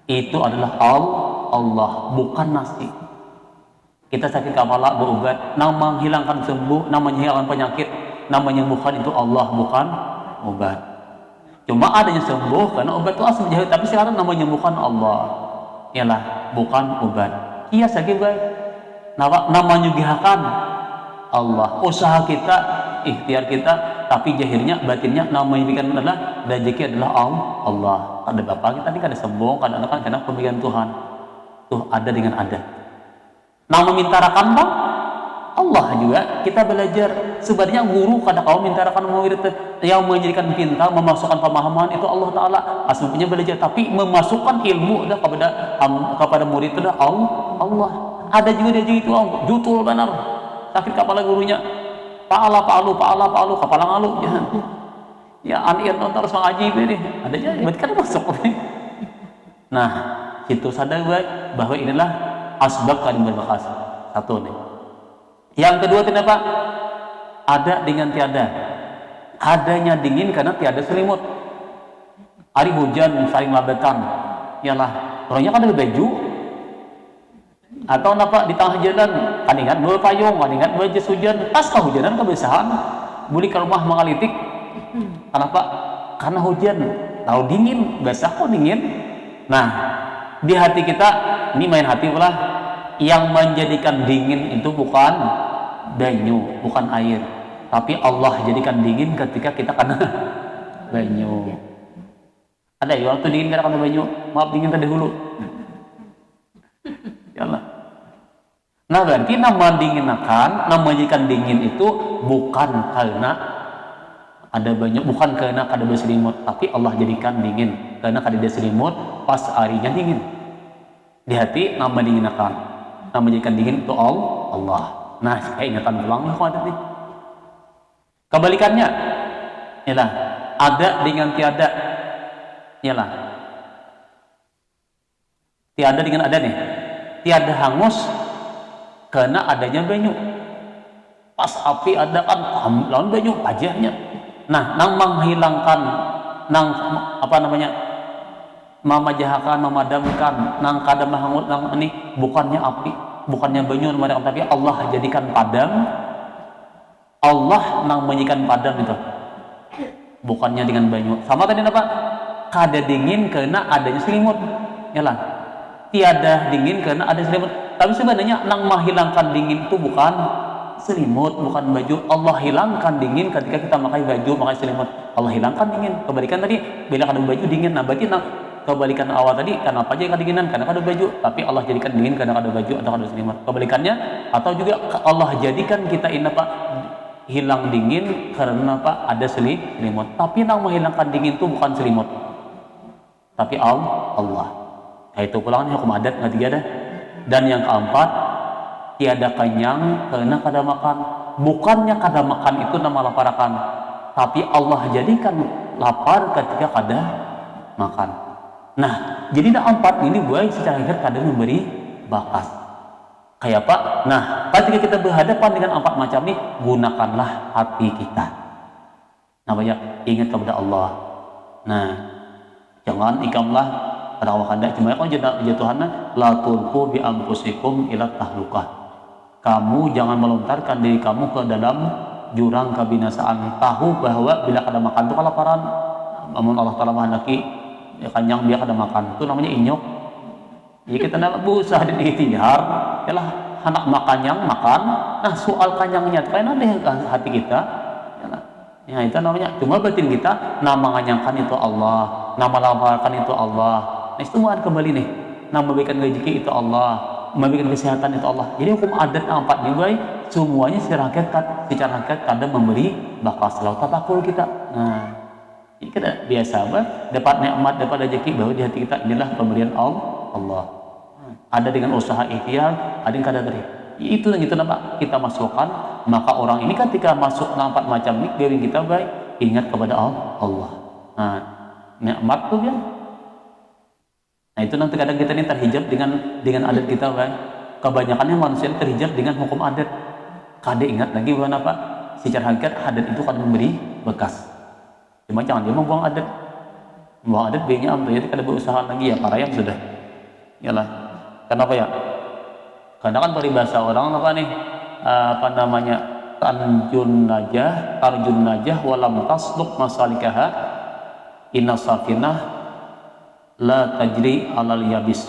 itu adalah Allah, bukan nasi. Kita sakit kepala berobat, nah menghilangkan sembuh, nah menghilangkan penyakit, nah menyembuhkan itu Allah, bukan obat. Cuma adanya sembuh karena obat itu asal jahit, tapi sekarang nama menyembuhkan Allah, ialah bukan obat. Iya sakit baik, nama menyugihakan Allah, usaha kita, ikhtiar kita, tapi jahirnya, batinnya, nama yang adalah rezeki adalah Allah. Ada bapak kita ini kada sombong, kada anak karena pemberian Tuhan. Tuh ada dengan ada. Nama mintarakan bang Allah juga kita belajar. Sebenarnya guru kada kau mintarakan murid yang menjadikan pintar, memasukkan pemahaman itu Allah Taala. Aslinya belajar, tapi memasukkan ilmu dah kepada murid itu dah Allah. Ada juga dia itu jutul benar. Sakit kepala gurunya, paala kepala ngalu ya anir nonton harus mengaji ini ada aja berarti kan masuk. Nah, itu sadar bahwa inilah asbab kadang berbakas. Satu nih. Yang kedua kenapa? Ada dengan tiada. Adanya dingin karena tiada selimut. Hari hujan saling labekan. Yalah, orangnya kan ada baju. Atau napa di tengah jalan kan ingat dua payung, kan ingat dua jas hujan, pas kehujanan kebiasaan beli ke rumah mengalitik. Kenapa? Karena hujan, tahu dingin, basah kok dingin. Nah, di hati kita ini main hati pula, yang menjadikan dingin itu bukan banyu, bukan air, tapi Allah jadikan dingin ketika kita kena banyu. Ada ya waktu dingin kena banyu, maaf dingin tadi dulu. Yalah. Nah, berarti nama dinginakan, nama menjadikan dingin itu bukan karena ada banyak, bukan karena ada berselimut, tapi Allah jadikan dingin karena ada selimut pas harinya dingin. Di hati nama dinginakan, nama menjadikan dingin itu Allah. Nah, saya ingatkan ulang nih. Kebalikannya, ialah ada dengan tiada, ialah tiada dengan ada nih. Tiada hangus karena adanya banyu. Pas api ada kan lawan banyu pajahnya. Nah, nang menghilangkan, nang memajahakan, memadamkan, nang kada mahangut, nang ini bukannya api, bukannya banyu, tapi Allah jadikan padam. Allah nang menjadikan padam itu, bukannya dengan banyu. Sama tadi apa? Kada dingin karena adanya selimut. Yalah. Tiada dingin karena ada selimut. Tapi sebenarnya nang menghilangkan dingin itu bukan selimut, bukan baju. Allah hilangkan dingin ketika kita pakai baju, pakai selimut. Allah hilangkan dingin. Kebalikan tadi, bila ada baju dingin, nah berarti kebalikan awal tadi, kenapa aja kedinginan? Karena ada baju. Tapi Allah jadikan dingin karena ada baju atau ada selimut. Kebalikannya, atau juga Allah jadikan kita ini apa? Hilang dingin karena apa? Ada selimut. Tapi nang menghilangkan dingin itu bukan selimut, tapi Allah. Itu pulang hukum adat ketiga dah. Dan yang keempat, tiada kenyang karena kada makan. Bukannya kada makan itu nama laparakan, tapi Allah jadikan lapar ketika kada makan. Nah, jadi dah empat ini buat secara akhir kada memberi bakas. Kayak apa? Nah, ketika kita berhadapan dengan empat macam ini, gunakanlah hati kita. Namanya ingat kepada Allah. Nah, jangan ikamlah pada awak anda, cuma kan jatuhannya la tulqu bi anfusikum ila tahlukah. Kamu jangan melontarkan diri kamu ke dalam jurang kebinasaan. Tahu bahwa bila kada makan itu kelaparan, namun Allah Ta'ala menghendaki ya kenyang dia kada makan, itu namanya inyok. Jadi kita nak berusaha diikhtiar, yalah anak makan yang makan. Nah soal kanyangnya itu kan ada hati kita, ya itu namanya. Cuma batin kita nama nganyangkan itu Allah, nama lamarkan itu Allah. Nah itu semua kembali nih, nama berikan rezeki itu Allah, memberikan kesehatan itu Allah. Jadi hukum adat empat nih baik, semuanya secara hakikat kadang memberi bakal selalu tatakul kita. Nah ini kita biasa dapat nikmat, dapat rezeki bahwa di hati kita inilah pemberian Allah. Ada dengan usaha ikhtiar, ada yang kada dari. Itu yang itu nampak kita masukkan, maka orang ini ketika masuk nampak macam ini, diri kita baik ingat kepada Allah. Nah, nikmat tuh ya. Nah itu nanti kadang kita ini terhijab dengan adat kita baik. Kebanyakannya manusia ini terhijab dengan hukum adat. Kada ingat lagi bahwa apa? Secara hakikat adat itu kan memberi bekas. Cuma jangan dia membuang adat. Membuang adat biarnya jadi kada berusaha lagi ya para yang sudah. Yalah. Kenapa ya? Karena kan peribahasa orang apa nih? Apa namanya? Tarjun najah walam tasluk masalikaha inna safinah la tajri alal yabis.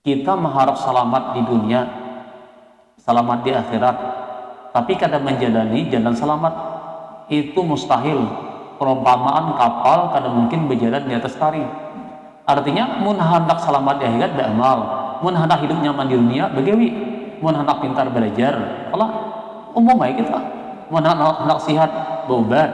Kita mengharap selamat di dunia, selamat di akhirat, tapi kada menjalani jalan selamat itu mustahil. Perumpamaan kapal kada mungkin berjalan di atas taring. Artinya mun hendak selamat di akhirat beramal, mun hendak hidup nyaman di dunia begawi, mun hendak pintar belajar, kalau umum aja kita, mun hendak sehat berobat,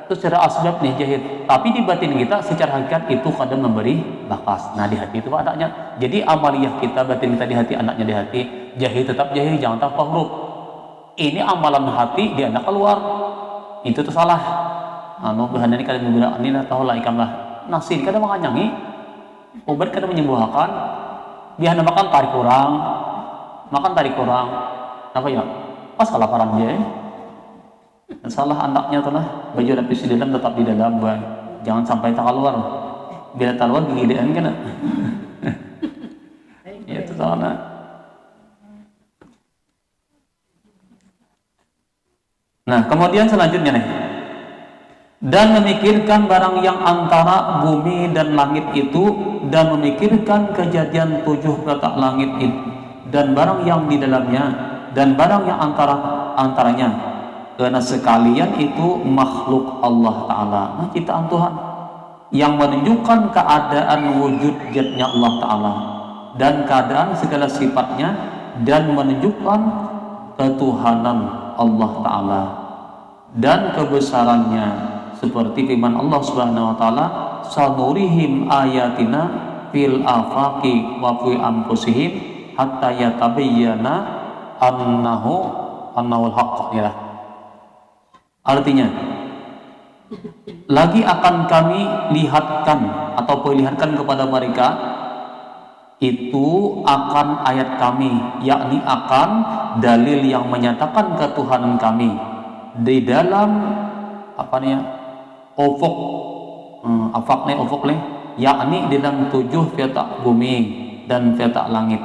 itu secara asbab nih jahit. Tapi di batin kita secara hakikat itu kadang memberi bakas. Nah di hati itu adanya. Jadi amaliyah kita, batin kita di hati, anaknya di hati, jahit tetap jahit, jangan tanpa huruf. Ini amalan hati di anak keluar, itu tuh salah. Anu bahan ini kadang berbeda, ini tahu lah ikamlah nasi kadang menganyangi. Obat kadang menyembuhkan, dia makan tarik kurang, apa ya? Pas kelaparan dia, dan salah anaknya tuh lah, baju lapis di dalam tetap di dalam, bang. Jangan sampai tak keluar, bila tak keluar gigidean kan? Ya itu salah. Nah kemudian selanjutnya nih. Dan memikirkan barang yang antara bumi dan langit itu, dan memikirkan kejadian 7 petak langit itu, dan barang yang di dalamnya, dan barang yang antaranya, karena sekalian itu makhluk Allah Ta'ala. Nah ciptaan Tuhan yang menunjukkan keadaan wujud zatnya Allah Ta'ala dan keadaan segala sifatnya, dan menunjukkan ketuhanan Allah Ta'ala dan kebesarannya, seperti firman Allah Subhanahu wa taala, sanurihim ayatina fil afaqi wa fi anfusihim hatta yatabayyana annahul haqq. Ya. Artinya lagi akan kami lihatkan atau perlihatkan kepada mereka itu akan ayat kami, yakni akan dalil yang menyatakan ketuhanan kami di dalam apa nih ufuk, afak nih ufuk nih, yakni di dalam 7 petak bumi dan petak langit,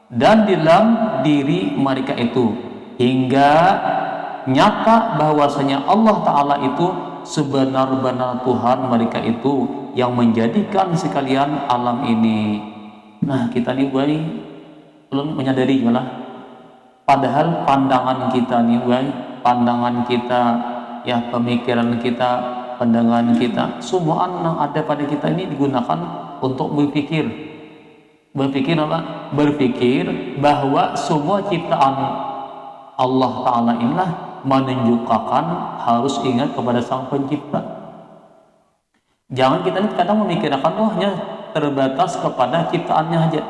dan di dalam diri mereka itu, hingga nyata bahwasanya Allah Ta'ala itu sebenar-benar Tuhan mereka itu yang menjadikan sekalian alam ini. Nah kita nih baik belum menyadari malah, padahal pandangan kita nih baik, pandangan kita ya, pemikiran kita, pandangan kita, semua yang ada pada kita ini digunakan untuk berpikir apa? Berpikir bahwa semua ciptaan Allah Ta'ala inilah menunjukkan harus ingat kepada Sang Pencipta. Jangan kita ini kadang memikirkan hanya terbatas kepada ciptaannya aja.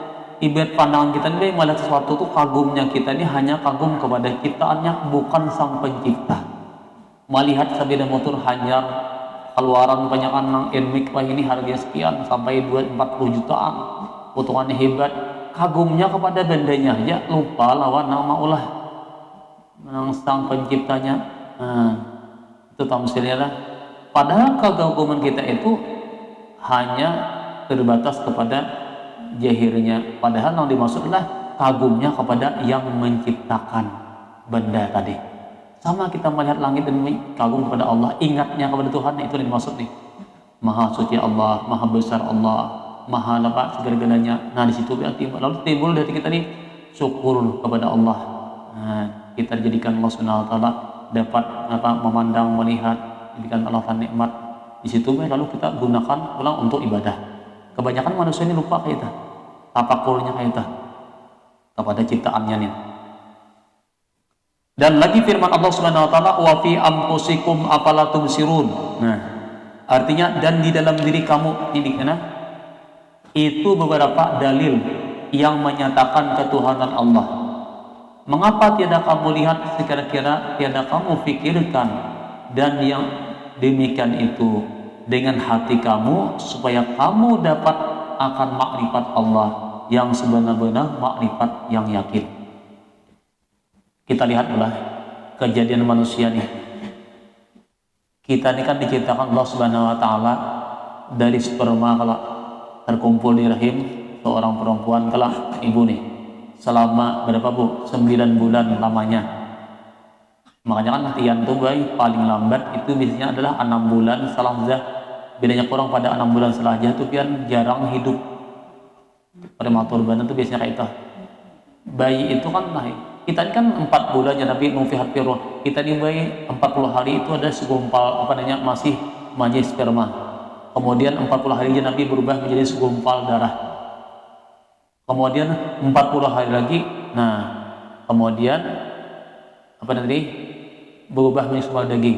Ibarat pandangan kita ini melihat sesuatu tuh kagumnya kita ini hanya kagum kepada ciptaannya, bukan Sang Pencipta. Melihat sepeda motor hanyar keluaran banyak anak Enmik ini harganya sekian sampai 2-40 jutaan, potongannya hebat, kagumnya kepada bendanya aja, lupa lawan nama Allah menang Sang Penciptanya. Nah, itu tamsilnya lah. Padahal kegaguman kita itu hanya terbatas kepada jahirnya, padahal yang dimaksud adalah kagumnya kepada yang menciptakan benda tadi. Sama kita melihat langit dan bumi, kagum kepada Allah, ingatnya kepada Tuhan, itu yang dimaksud nih. Maha suci Allah, maha besar Allah, maha lepas segala-galanya. Nah di situ berarti lalu timbul dari kita nih syukur kepada Allah. Nah, kita dijadikan Allah Subhanahu wa taala dapat memandang, melihat, jadikan Allah nikmat. Di situ lalu kita gunakan ulang untuk ibadah. Kebanyakan manusia ini lupa kayak itu. Tafakurnya kayak itu kepada ciptaannya nih. Dan lagi firman Allah Subhanahu wa taala, wa fi anfusikum afala tubsirun. Nah, artinya dan di dalam diri kamu ini itu beberapa dalil yang menyatakan ketuhanan Allah. Mengapa tiada kamu lihat, sekira-kira tiada kamu pikirkan, dan yang demikian itu dengan hati kamu supaya kamu dapat akan makrifat Allah yang sebenar-benar makrifat yang yakin. Kita lihatlah kejadian manusia nih. Kita ini kan diciptakan Allah Subhanahu wa taala dari sperma kalau terkumpul di rahim seorang perempuan kalau ibu nih. Selama berapa Bu? 9 bulan lamanya. Makanya kan tian tuh bayi paling lambat itu biasanya adalah 6 bulan setelah zah. Bedanya kurang pada 6 bulan setelah zah tuh pian jarang hidup. Prematur banget tuh biasanya kayak itu. Bayi itu kan lahir. Kita ini kan 4 bulan ya Nabi nufihat firruh. Kita di bayi 40 hari itu ada segumpal masih majlis sperma. Kemudian 40 hari aja Nabi berubah menjadi segumpal darah. Kemudian 40 hari lagi, nah kemudian berubah menjadi segumpal daging.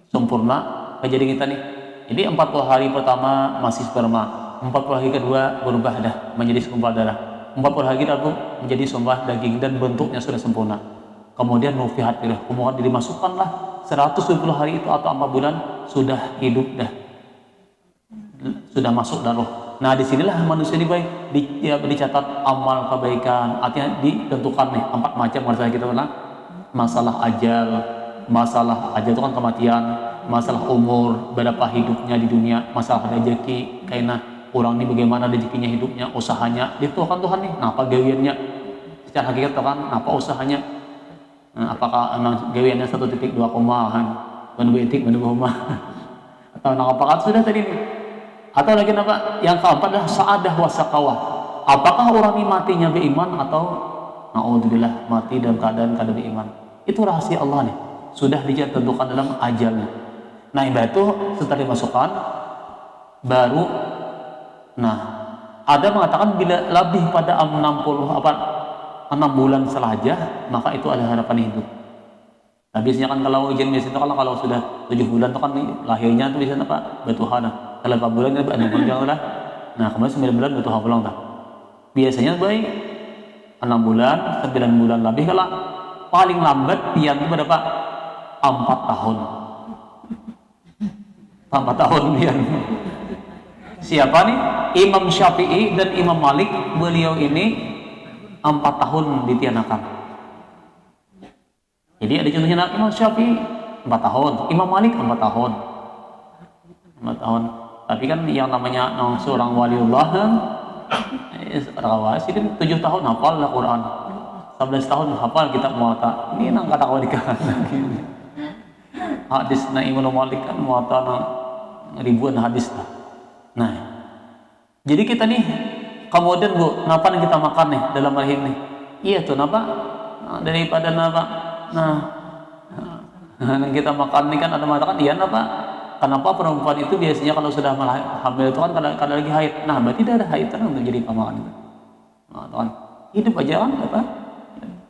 Sempurna kejadian kita nih. Jadi 40 hari pertama masih sperma, 40 hari kedua berubah dah menjadi segumpal darah. 40 hari lalu menjadi sembah daging dan bentuknya sudah sempurna. Kemudian nufihat firruh, kemudian dimasukkanlah 120 hari itu atau 4 bulan sudah hidup dah, sudah masuk dan roh. Nah disinilah manusia dicatat amal kebaikan, artinya ditentukan nih 4 macam masalah kita pernah. Masalah ajal itu kan kematian, masalah umur, berapa hidupnya di dunia, masalah rezeki, kaina orang ini bagaimana rezekinya, hidupnya, usahanya, ditentukan Tuhan nih. Nah, apa gawiannya? Secara hakikat kan, apa usahanya? Nah, apakah gawiannya 1.2 komahan, benubetik, benubuhumah, atau apakah sudah tadi nih? Atau lagi apa? Yang keempat adalah sa'adah wa saqawah. Apakah orang ini matinya beriman atau naudzubillah mati dalam keadaan beriman? Itu rahasia Allah nih. Sudah ditentukan dalam ajalnya. Nah, ibadah itu setelah dimasukkan baru. Nah, ada mengatakan bila lebih pada 6 bulan saja, maka itu ada harapan hidup. Nah, biasanya kan kalau ujian biasanya kalau sudah 7 bulan itu kan lahirnya itu biasanya apa? Batuhana. Kalau 4 bulan itu ada panjang lah. Nah, kemudian 9 bulan batuha pulang dah. Biasanya baik 6 bulan, 9 bulan lebih kalau paling lambat pian itu berapa? 4 tahun. 4 tahun pian. Siapa nih? Imam Syafi'i dan Imam Malik, beliau ini 4 tahun ditianakan. Jadi ada contohnya Imam Syafi'i 4 tahun, Imam Malik 4 tahun. 4 tahun. Tapi kan yang namanya seorang waliullah rawas itu 7 tahun hafal Al-Quran, 11 tahun hafal kitab Muwatta. Ini nang kata kau dikatakan. Hadis na Imam Malik kan Muwatta ribuan hadis lah. Nah, jadi kita nih kemudian Bu, napa kita makan nih dalam rahim nih? Iya tuh napa? Nah, daripada napa? Nah, kita makan nih kan ada mengatakan iya napa? Kenapa perempuan itu biasanya kalau sudah hamil itu kan kadang lagi haid. Nah, berarti tidak ada haid kan untuk jadi pamakan itu. Nah, kan hidup aja kan apa?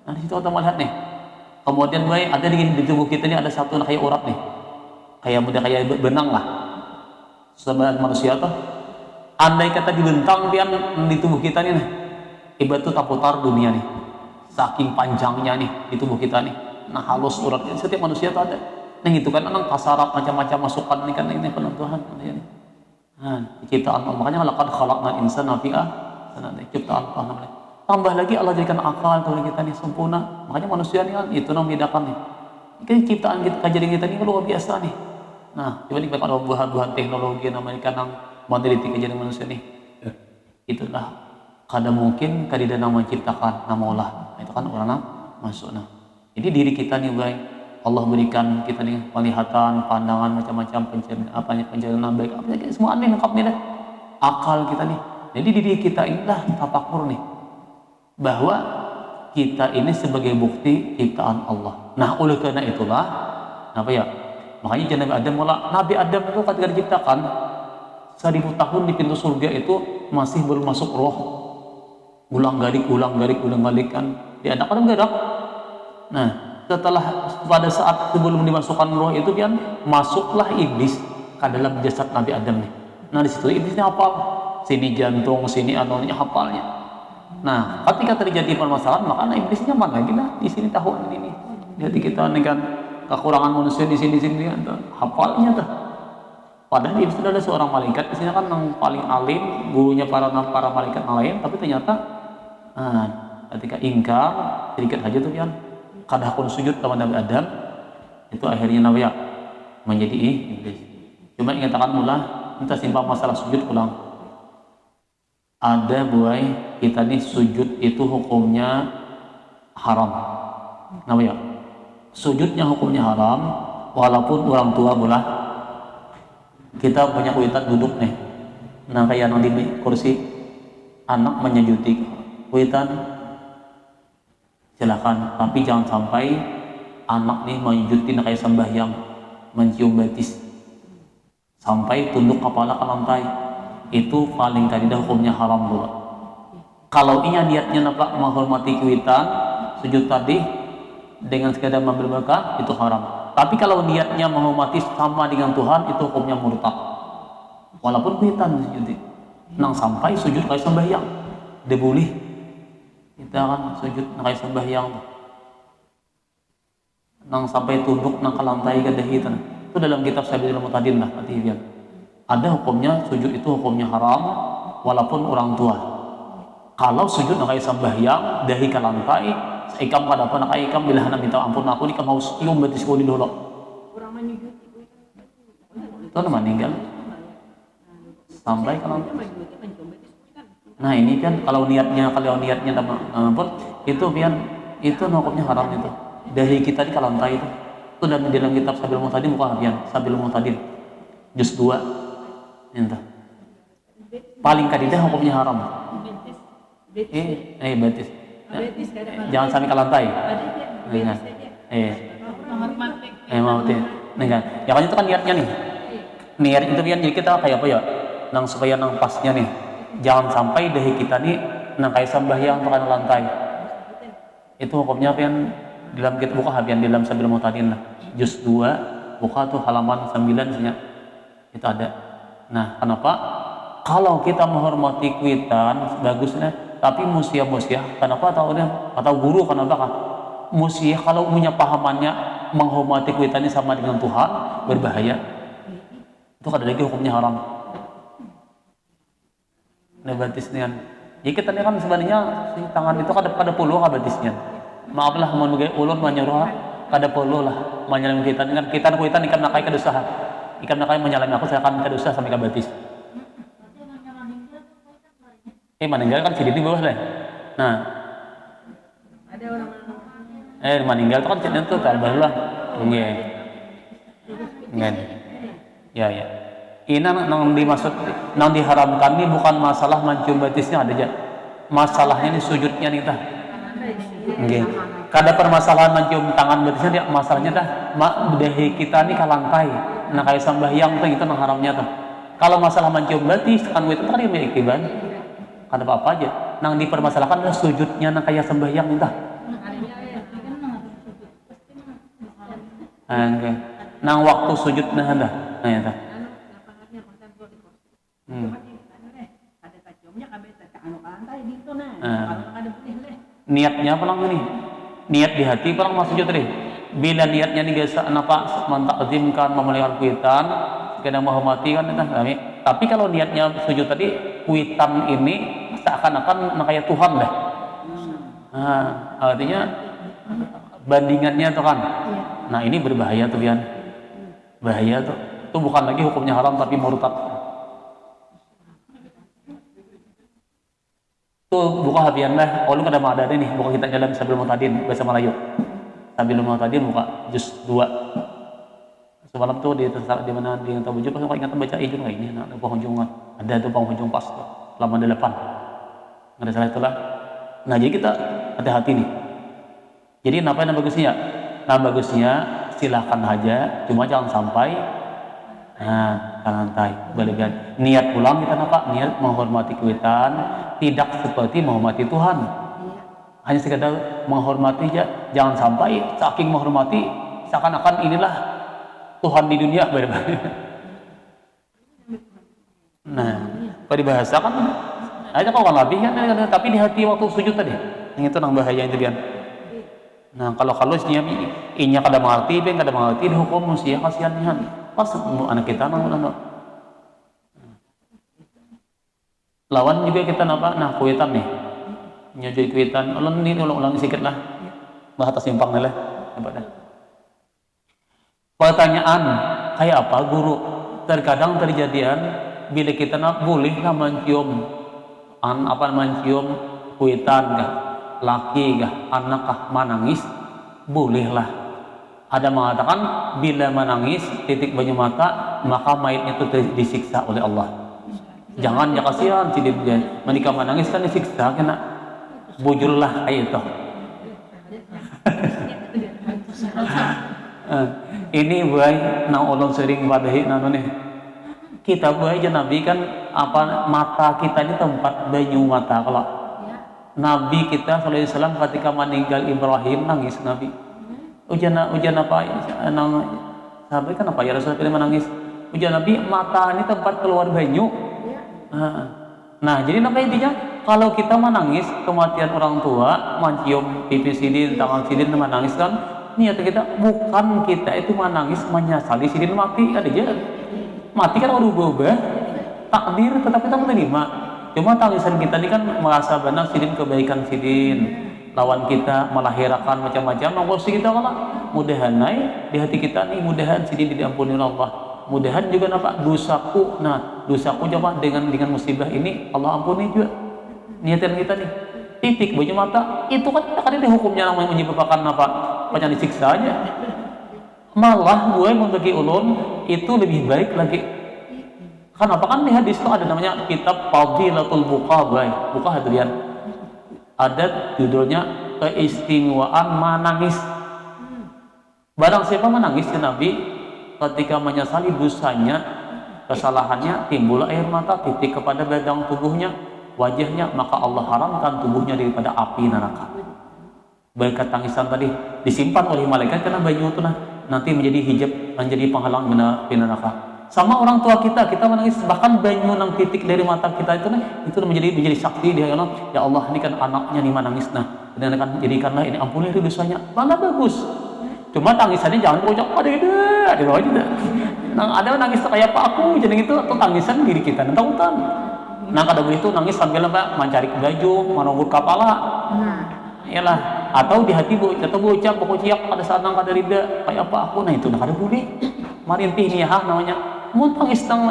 Nah, di situ kita melihat nih. Kemudian baik ada di tubuh kita ini ada satu kayak urat nih. Kayak benang lah. Sebenarnya manusia tuh andai kata dibentang pian di tubuh kita nih ibarat tuh taputar dunia nih saking panjangnya nih di tubuh kita nih. Nah halus uratnya setiap manusia tuh ada. Nah itu kan orang kasarap macam-macam masukan nih kan ini penentuan nih. Nah ciptaan Allah, makanya laqad khalaqnal insana fi ahsani ciptaan Allah namanya. Tambah lagi Allah jadikan akal kalau kita nih sempurna. Makanya manusia nih kan itu membedakan nih. Ini ciptaan kita kejadian kita ini luar biasa nih. Nah, tiba-tiba ada buah-buahan teknologi namanya kanang meneliti kejadian manusia nih. Itulah kada mungkin kadida nama menciptakan nama Allah. Itu kan orang masuk nah. Jadi diri kita nih baik Allah berikan kita nih penglihatan, pandangan macam-macam, pencernaan baik apa semua aneh lengkap nih dah. Akal kita nih. Jadi diri kita inilah tafakur nih bahwa kita ini sebagai bukti ciptaan Allah. Nah, oleh karena itulah apa ya? Makanya Nabi Adam itu ketika diciptakan 1000 tahun di pintu surga itu masih belum masuk roh. Ulang-galik kan. Di anak Adam enggak ada. Nah, setelah pada saat sebelum dimasukkan roh itu kan masuklah iblis ke dalam jasad Nabi Adam nih. Nah, di situ iblisnya hafal. Sini jantung, sini anunya hafalnya. Nah, ketika terjadi permasalahan maka iblis nyaman lagi lah di sini tahun ini. Jadi kita nih kan kekurangan manusia di sini kan hafalnya tuh. Padahal iblis itu ada seorang malaikat, di sini kan yang paling alim, gurunya para malaikat yang lain, tapi ternyata ketika ingkar sedikit aja tuh kan kadahkun sujud sama Nabi Adam itu akhirnya Nabi ya menjadi iblis. Cuma ingatakan mula kita simpang masalah sujud ulang. Ada buai kita nih sujud itu hukumnya haram. Nabi ya sujudnya hukumnya haram walaupun orang tua mula kita punya kuitan duduk nih. Nah kayak nanti di kursi anak menyujudi kuitan silakan, tapi jangan sampai anak nih menyujudi kayak sembahyang mencium betis sampai tunduk kepala ke lantai, itu paling tidak hukumnya haram dulu. Kalau ini niatnya nampak menghormati kuitan sujud tadi dengan sekadar mengambil berkah itu haram. Tapi kalau niatnya menghormati sama dengan Tuhan itu hukumnya murtad. Walaupun kuitan sujud, nang sampai sujud kayak sembahyang, dia boleh. Kita kan sujud kayak sembahyang, nang sampai tunduk nang ke lantai ke dahi itu. Itu dalam kitab Sabilul Mu'tadin lah artinya. Ada hukumnya sujud itu hukumnya haram walaupun orang tua. Kalau sujud nang kayak sembahyang dahi ke lantai, ikam pada apa nak ikam bila hendak minta ampun aku ni mau cium betis ko dulu. Kurang menyujud itu meninggal sampai kalau nah ini kan kalau niatnya ampun itu pian itu hukumnya haram itu dari kita di lantai itu dalam kitab Sabilul Mu'tadin bukan pian Sabilul Mu'tadin juz 2 entah paling kadidah hukumnya haram betis jangan sampai ke lantai. Ya kan itu kan niatnya nih. Niat itu kan jadi kita kayak apa ya? Nang supaya nang pasnya nih. Jangan sampai dahi kita nih nang kayak sembahyang ke lantai. Itu hukumnya pian dalam kita buka habian dalam Sabilul Mu'tadin lah. Juz 2 buka tuh halaman 9 nya. Itu ada. Nah, kenapa? Kalau kita menghormati kuitan bagusnya tapi musyah kenapa atau guru kenapa kan musyah kalau punya pahamannya menghormati kuitannya sama dengan Tuhan berbahaya itu ada lagi hukumnya haram. Nah batisnya jadi kita kan sebenarnya si tangan itu kada puluh batisnya maaflah mau bagai ulun menyuruh kada puluh lah menyalami kuitan kan kita kuitan ikan nakai kedosahan ikan nakai menyalami aku saya akan kedosa sampai ke batis. Meninggal kan CD di bawah lah. Nah, ada orang meninggal tuh kan CD itu terbaru lah. Enggak. Ya. Ini nang dimaksud, nang diharamkan ini bukan masalah mencium batisnya ada aja. Masalahnya ini sujudnya nih tah. Nggih. Kada permasalahan mencium tangan batisnya dia masalahnya dah dahi kita nih ke lantai. Nah kayak sembahyang tuh itu nang haramnya tuh. Kalau masalah mencium batis kan itu kan dia iktiban. Kada apa-apa aja. Nang dipermasalahkan adalah sujudnya nang kayak sembahyang entah. Enggak. Nang waktu sujud nah dah. Nah ya. Niatnya apa lang ini? Niat di hati apa lang maksudnya tadi? Bila niatnya nih gasa napa mentakzimkan memelihara kuitan, kena menghormati kan entah kami. Tapi kalau niatnya sujud tadi kuitan ini seakan-akan kayak Tuhan lah. Nah, artinya bandingannya tuh kan. Nah ini berbahaya tuh Bian. Bahaya tuh. Itu bukan lagi hukumnya haram tapi murtad. Tuh buka habian lah. Oh lu kada ada nih buka kita dalam Sabilul Mu'tadin bahasa Melayu. Sabilul Muhtadin muka juz 2. Semalam tuh di mana di Tabujuk pas ingat baca ijun kayak ini nah penghujung ada tuh penghujung pas tuh halaman 8. Ada salah itulah. Nah, jadi kita hati-hati nih. Jadi apa yang bagusnya? Nah, bagusnya silahkan aja, cuma jangan sampai santai balikan. Niat pulang kita apa? Niat menghormati kuitan, tidak seperti menghormati Tuhan. Hanya sekadar menghormati aja, jangan sampai saking menghormati seakan-akan inilah Tuhan di dunia. Nah, kalau dibahasakan aja kalau lebih kan, tapi di hati waktu sujud tadi, yang itu nang bahaya itu kan. Nah, kalau halusnya inya kada mengerti, ben kada mengerti dihukum musia kasihannya. Pas anak kita nang lawan juga kita napa? Nah, kuitan nih. Nyuji kuitan, ulang sedikit lah. Bahasa simpang lah. Coba dah. Pertanyaan, kayak apa guru? Terkadang terjadian bila kita nak boleh lah mencium mencium kuitan kah, laki kah, anak kah menangis, bolehlah. Ada mengatakan bila menangis titik banyu mata maka mayatnya itu disiksa oleh Allah. Jangan ya kasihan si dia menikah menangis kan disiksa kena bujurlah ayo toh. Ini buai nang ulun sering wadahi nanu nih. Kita buai aja Nabi kan apa mata kita ini tempat banyu mata. Kalau Nabi kita sallallahu alaihi wasallam ketika meninggal Ibrahim nangis Nabi. Ujian apa nang sahabat kan apa ya Rasulullah menangis. Ujian Nabi mata ini tempat keluar banyu. Nah, jadi apa intinya? Kalau kita menangis kematian orang tua, mencium pipi sidin, tangan sidin menangis kan, niat kita bukan kita itu menangis menyesali sidin mati kan aja. Mati kan udah berubah takdir tetap kita menerima. Cuma tangisan kita ini kan merasa benar sidin kebaikan sidin. Lawan kita melahirkan macam-macam, mengkursi kita kalau mudahan naik di hati kita nih mudahan sidin diampuni oleh Allah. Mudahan juga nampak dosaku. Nah, dosaku coba dengan musibah ini Allah ampuni juga. Niatan kita nih. Titik banyu mata itu kan ada hukumnya namanya menyebabkan apa? Banyak disiksa aja. Malah gue membagi ulun itu lebih baik lagi. Kenapa kan di hadis itu ada namanya kitab Fadilatul Buka, buka hadirin. Ada judulnya keistimewaan menangis. Barang siapa menangis ya Nabi ketika menyesali dosanya, kesalahannya, timbul air mata titik kepada badan tubuhnya, wajahnya, maka Allah haramkan tubuhnya daripada api neraka. Berkat tangisan tadi disimpan oleh malaikat karena banyu itu nanti menjadi hijab, menjadi penghalang di neraka. Sama orang tua kita menangis bahkan banyu nang titik dari mata kita itu menjadi saksi di Allah. Ya Allah, ini kan anaknya nih menangis dan akan jadikanlah ini ampuni dosanya. Malah bagus. Cuma tangisannya jangan kocok ada aja. Nang ada nangis kayak apa aku jadi itu atau tangisan diri kita nang tahutan. Nah kada begitu nangis sambil mencari baju, merenggut kepala. Iyalah, atau di hati atau bocah pokoknya pada saat nang kada rida kayak apa aku itu kada boleh. Marintih niyah namanya. Mau tangis tang.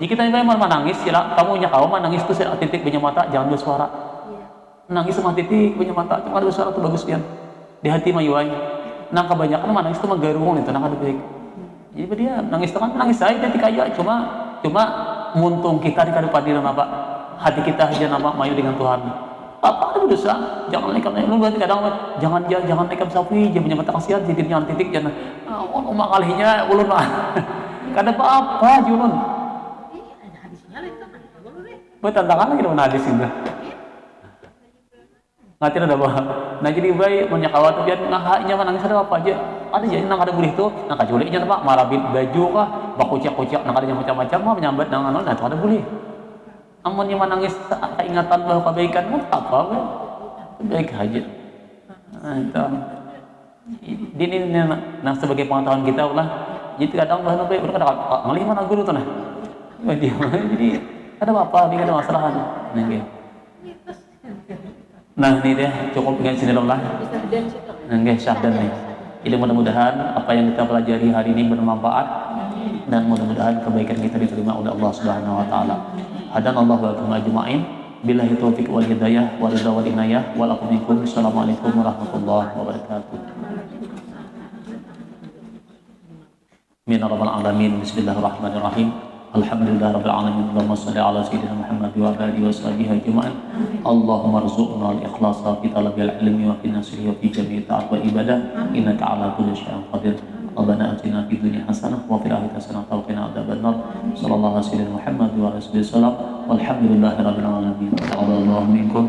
Jika kita memang menangis, sila kamu nya kau menangis tu sila titik banyu mata jangan bersuara. Nangis sama titik banyu mata cuma bersuara tu bagus pian. Di hati mayuai. Nang kebanyakan menangis tu menggarung itu nang kada baik. Jadi dia nangis tu kan nangis saja ketika aja cuma muntung kita di kada padiran apa hati kita aja nama mayu dengan Tuhan. Apa ada dosa? Jangan nekam lu berarti kadang jangan nekam sapi jangan punya mata kasihan titiknya titik jangan umak kalinya ulun mah. Kada apa-apa julun. Ada hadisnya lah itu kan. Bertantangan lagi dengan hadis itu. Ngerti ada apa? Nah jadi baik menyakawat biar ngahaknya menangis ada apa aja. Ada jadi nang ada boleh tu, nang kajuliknya apa? Marabit baju kah? Bakucak-kucak nang ada macam-macam mah menyambat nang anu nah itu ada boleh. Amun yang menangis ingatan bahwa kebaikan pun apa kan? Baik aja. Nah itu. Ini nah sebagai pengetahuan kita lah. Jadi kadang bahan baik berkata ngalih mana guru tu nah. Jadi ada apa? Ini ada masalah. Nah ini deh cukup dengan sini lah. Nah guys syahdan nih. Jadi mudah-mudahan apa yang kita pelajari hari ini bermanfaat dan mudah-mudahan kebaikan kita diterima oleh Allah Subhanahu Wa Taala. Hadanallahu wa iyyakum ajma'in. Billahi taufiq wal hidayah wal ridha wal inayah wal afu minkum. Assalamualaikum warahmatullahi wabarakatuh. Amin ya rabbal alamin. Bismillahirrahmanirrahim. Alhamdulillahirabbil alamin. Allahumma shalli ala sayyidina Muhammad wa ala alihi washabihi ajma'in. Allahumma rzuqna al-ikhlasa fi talabil ilmi wa fi nasrihi wa fi jami'i ta'at wa ibadah. Innaka ala kulli syai'in qadir. Rabbana atina fid dunya hasanah wa fil akhirati hasanah wa qina adzabannar. Sallallahu alaihi wasallam Muhammad wa alihi wasallam. Walhamdulillahirabbil alamin. Ta'ala minkum.